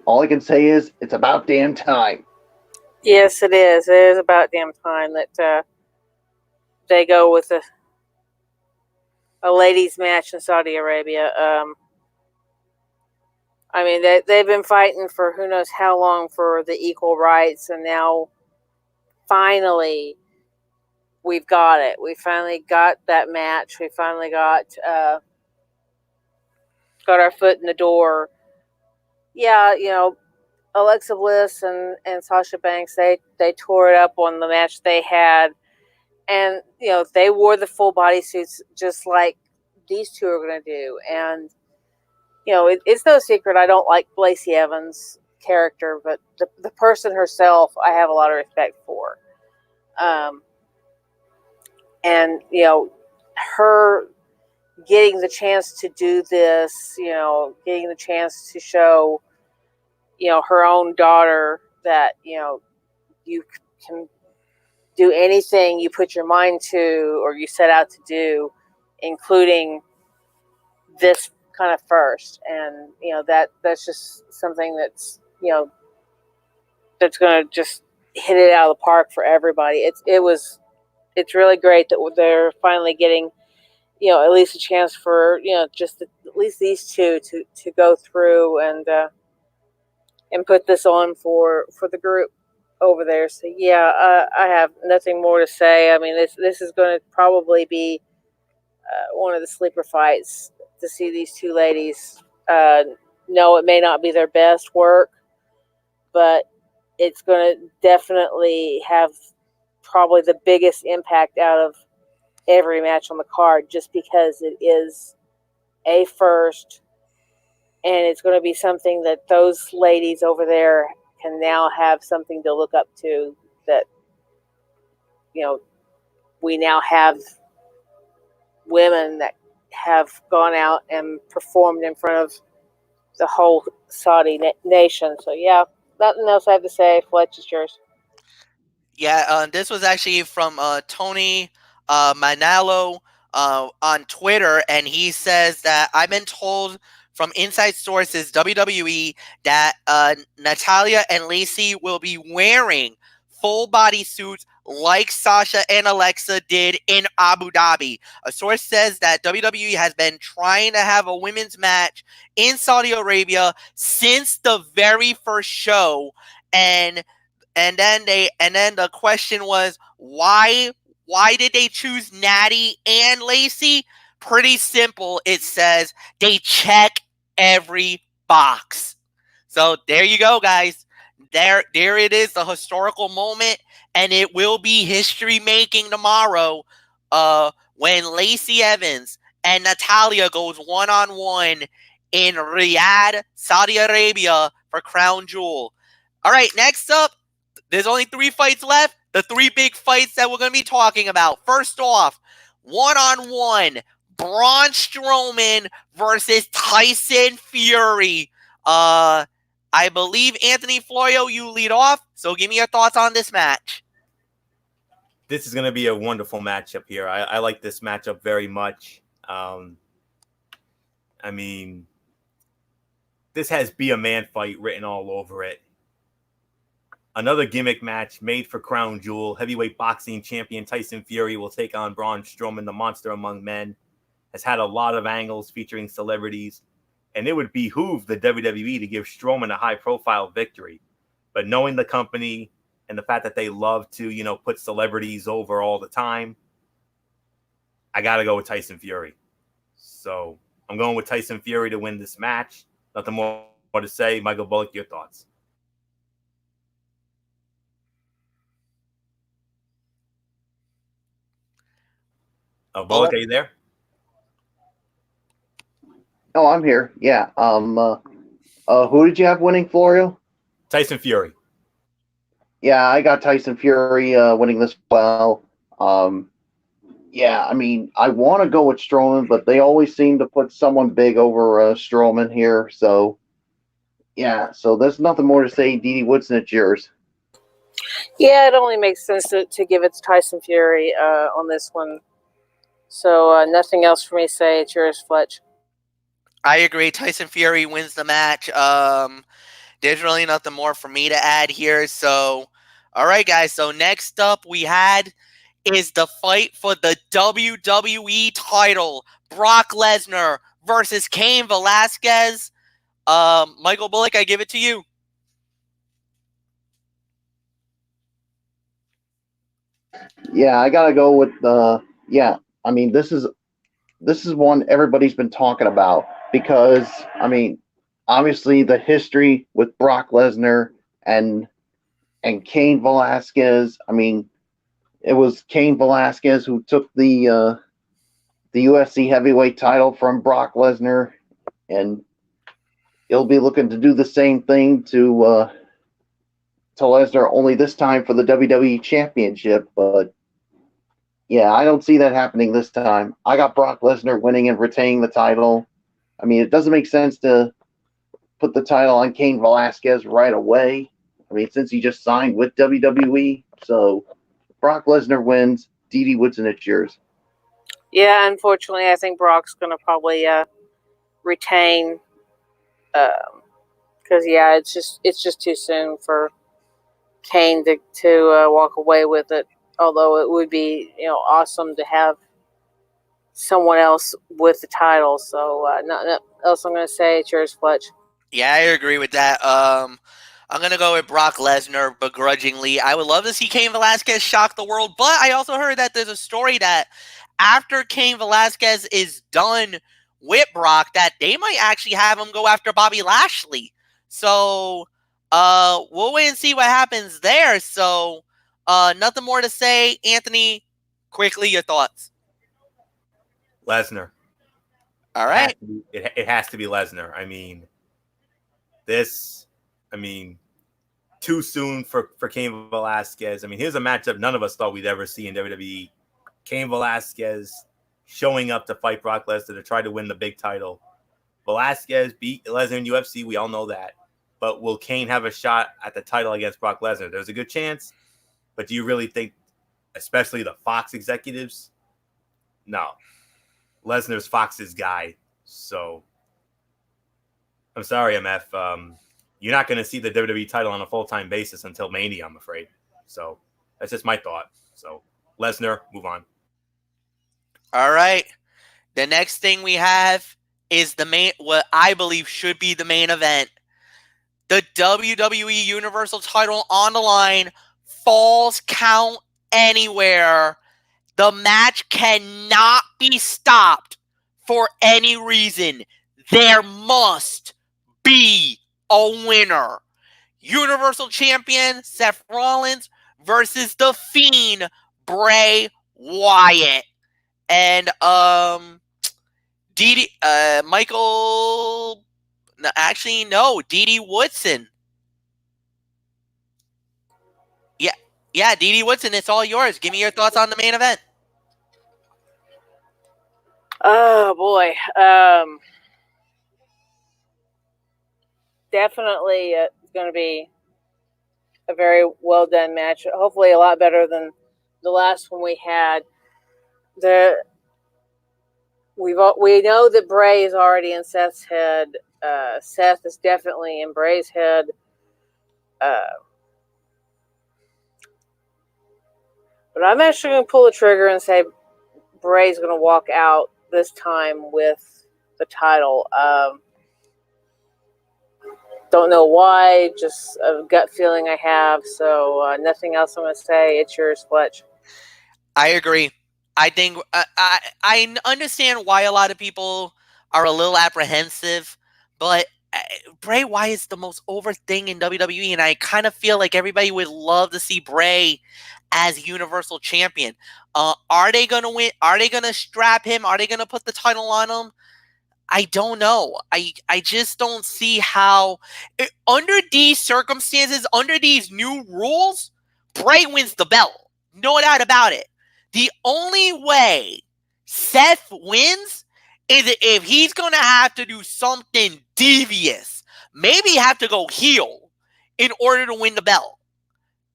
all I can say is it's about damn time. Yes, it is. It is about damn time that they go with a ladies' match in Saudi Arabia. I mean, they've been fighting for who knows how long for the equal rights, and now finally we've got it. We finally got that match. We finally got our foot in the door. Yeah, Alexa Bliss and Sasha Banks, they tore it up on the match they had. And, they wore the full bodysuits just like these two are going to do. And, it's no secret I don't like Lacey Evans' character, but the person herself I have a lot of respect for. And, her getting the chance to do this, getting the chance to show, her own daughter that, you can do anything you put your mind to or you set out to do, including this kind of first. And, that's just something that's, that's going to just hit it out of the park for everybody. It's really great that they're finally getting, at least a chance for, just at least these two to go through and put this on for the group over there. So yeah, I have nothing more to say. I mean, this is going to probably be one of the sleeper fights to see these two ladies. No, it may not be their best work, but it's going to definitely have probably the biggest impact out of every match on the card, just because it is a first, and it's going to be something that those ladies over there can now have something to look up to, that, we now have women that have gone out and performed in front of the whole Saudi nation. So yeah, nothing else I have to say. Fletch, is yours. Yeah, this was actually from Tony Manalo on Twitter, and he says that I've been told from inside sources, WWE, that Natalia and Lacey will be wearing full body suits like Sasha and Alexa did in Abu Dhabi. A source says that WWE has been trying to have a women's match in Saudi Arabia since the very first show, and then the question was, why did they choose Natty and Lacey? Pretty simple. It says they check every box. So there you go, guys. There it is, the historical moment, and it will be history making tomorrow when Lacey Evans and Natalia goes one-on-one in Riyadh, Saudi Arabia for Crown Jewel. All right, next up, there's only 3 fights left. The 3 big fights that we're going to be talking about. First off, one-on-one, Braun Strowman versus Tyson Fury. I believe, Anthony Florio, you lead off. So give me your thoughts on this match. This is going to be a wonderful matchup here. I like this matchup very much. I mean, this has Be a Man fight written all over it. Another gimmick match made for Crown Jewel. Heavyweight boxing champion Tyson Fury will take on Braun Strowman, the monster among men. Has had a lot of angles featuring celebrities, and it would behoove the WWE to give Strowman a high-profile victory. But knowing the company and the fact that they love to, put celebrities over all the time, I got to go with Tyson Fury. So I'm going with Tyson Fury to win this match. Nothing more to say. Michael Bullock, your thoughts? Bullock, are you there? Oh, I'm here. Yeah. Who did you have winning, Florio? Tyson Fury. Yeah, I got Tyson Fury winning this well. Yeah, I mean, I want to go with Strowman, but they always seem to put someone big over Strowman here. So, yeah, so there's nothing more to say. Dee Dee Woodson, it's yours. Yeah, it only makes sense to give it to Tyson Fury on this one. So nothing else for me to say. It's yours, Fletch. I agree. Tyson Fury wins the match. There's really nothing more for me to add here. So, all right, guys. So next up we had is the fight for the WWE title. Brock Lesnar versus Cain Velasquez. Michael Bullock, I give it to you. Yeah, I gotta go with yeah. I mean, this is one everybody's been talking about because I mean, obviously the history with Brock Lesnar and Cain Velasquez. I mean, it was Cain Velasquez who took the UFC heavyweight title from Brock Lesnar, and he'll be looking to do the same thing to Lesnar, only this time for the WWE Championship. But yeah, I don't see that happening this time. I got Brock Lesnar winning and retaining the title. I mean, it doesn't make sense to put the title on Cain Velasquez right away. I mean, since he just signed with WWE. So Brock Lesnar wins. Dee Woodson, it's yours. Yeah, unfortunately, I think Brock's going to probably retain. Because yeah, it's just too soon for Cain to walk away with it. Although it would be awesome to have someone else with the title. So nothing else I'm going to say. It's yours, Fletch. Yeah, I agree with that. I'm gonna go with Brock Lesnar begrudgingly. I would love to see Cain Velasquez shock the world, but I also heard that there's a story that after Cain Velasquez is done with Brock, that they might actually have him go after Bobby Lashley. So we'll wait and see what happens there. So nothing more to say. Anthony, quickly, your thoughts. Lesnar. All right. It has to be Lesnar. I mean, too soon for Cain Velasquez. I mean, here's a matchup none of us thought we'd ever see in WWE. Cain Velasquez showing up to fight Brock Lesnar to try to win the big title. Velasquez beat Lesnar in UFC. We all know that. But will Cain have a shot at the title against Brock Lesnar? There's a good chance. But do you really think, especially the Fox executives? No. Lesnar's Fox's guy. So, I'm sorry, MF. You're not going to see the WWE title on a full-time basis until Mania, I'm afraid. So, that's just my thought. So, Lesnar, move on. All right. The next thing we have is what I believe should be the main event. The WWE Universal title on the line. Falls count anywhere. The match cannot be stopped for any reason. There must be a winner. Universal Champion Seth Rollins versus The Fiend Bray Wyatt. And Michael, Dee Woodson. Yeah, Dee Woodson, it's all yours. Give me your thoughts on the main event. Oh boy, definitely it's going to be a very well done match. Hopefully, a lot better than the last one we had. We know that Bray is already in Seth's head. Seth is definitely in Bray's head. But I'm actually going to pull the trigger and say Bray's going to walk out this time with the title. Don't know why, just a gut feeling I have. So nothing else I'm going to say. It's yours, Fletch. I agree. I think I understand why a lot of people are a little apprehensive, but Bray Wyatt's the most over thing in WWE, and I kind of feel like everybody would love to see Bray as Universal Champion. Are they going to win? Are they going to strap him? Are they going to put the title on him? I don't know. I just don't see how, under these circumstances, under these new rules, Bray wins the belt. No doubt about it. The only way Seth wins is if he's going to have to do something devious. Maybe have to go heel in order to win the belt.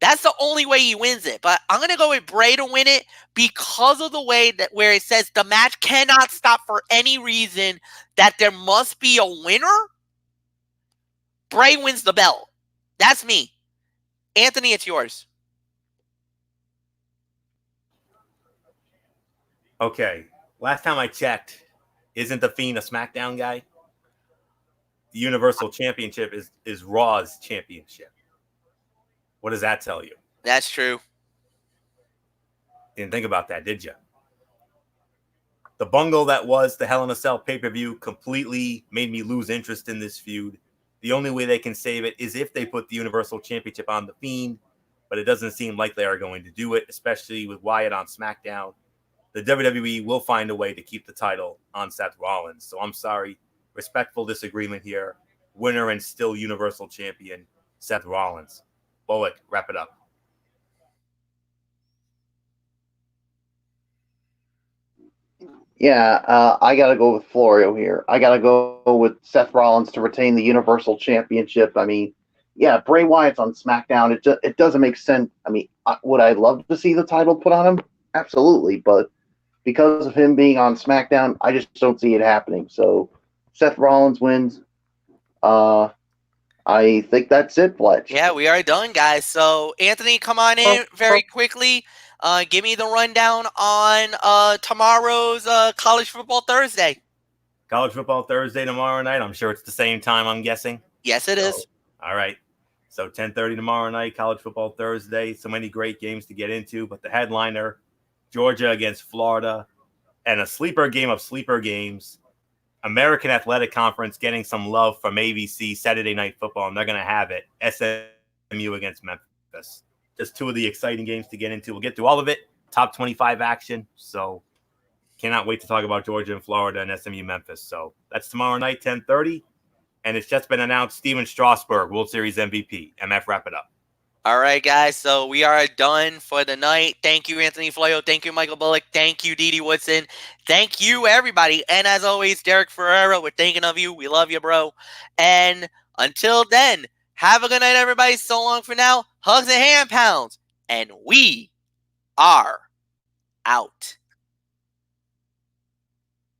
That's the only way he wins it. But I'm going to go with Bray to win it because of the way that where it says the match cannot stop for any reason, that there must be a winner. Bray wins the belt. That's me. Anthony, it's yours. Okay. Last time I checked, isn't The Fiend a SmackDown guy? The Universal Championship is Raw's championship. What does that tell you? That's true. Didn't think about that, did you? The bungle that was the Hell in a Cell pay-per-view completely made me lose interest in this feud. The only way they can save it is if they put the Universal Championship on The Fiend, but it doesn't seem like they are going to do it, especially with Wyatt on SmackDown. The WWE will find a way to keep the title on Seth Rollins. So I'm sorry. Respectful disagreement here. Winner and still Universal Champion, Seth Rollins. Bullock, wrap it up. Yeah, I got to go with Florio here. I got to go with Seth Rollins to retain the Universal Championship. I mean, yeah, Bray Wyatt's on SmackDown. It doesn't make sense. I mean, would I love to see the title put on him? Absolutely. But because of him being on SmackDown, I just don't see it happening. So Seth Rollins wins. I think that's it, Fletch. Yeah, we are done, guys. So, Anthony, come on in very quickly. Give me the rundown on tomorrow's College Football Thursday. College Football Thursday tomorrow night. I'm sure it's the same time, I'm guessing. Yes, it is. All right. So 10:30 tomorrow night, College Football Thursday. So many great games to get into, but the headliner, Georgia against Florida, and a sleeper game of sleeper games, American Athletic Conference getting some love from ABC Saturday Night Football, and they're going to have it. SMU against Memphis. Just two of the exciting games to get into. We'll get through all of it. Top 25 action. So cannot wait to talk about Georgia and Florida and SMU Memphis. So that's tomorrow night, 10:30. And it's just been announced Steven Strasburg, World Series MVP. MF, wrap it up. All right, guys. So we are done for the night. Thank you, Anthony Florio. Thank you, Michael Bullock. Thank you, Dede Woodson. Thank you, everybody. And as always, Derek Ferreira, we're thinking of you. We love you, bro. And until then, have a good night, everybody. So long for now. Hugs and hand pounds. And we are out.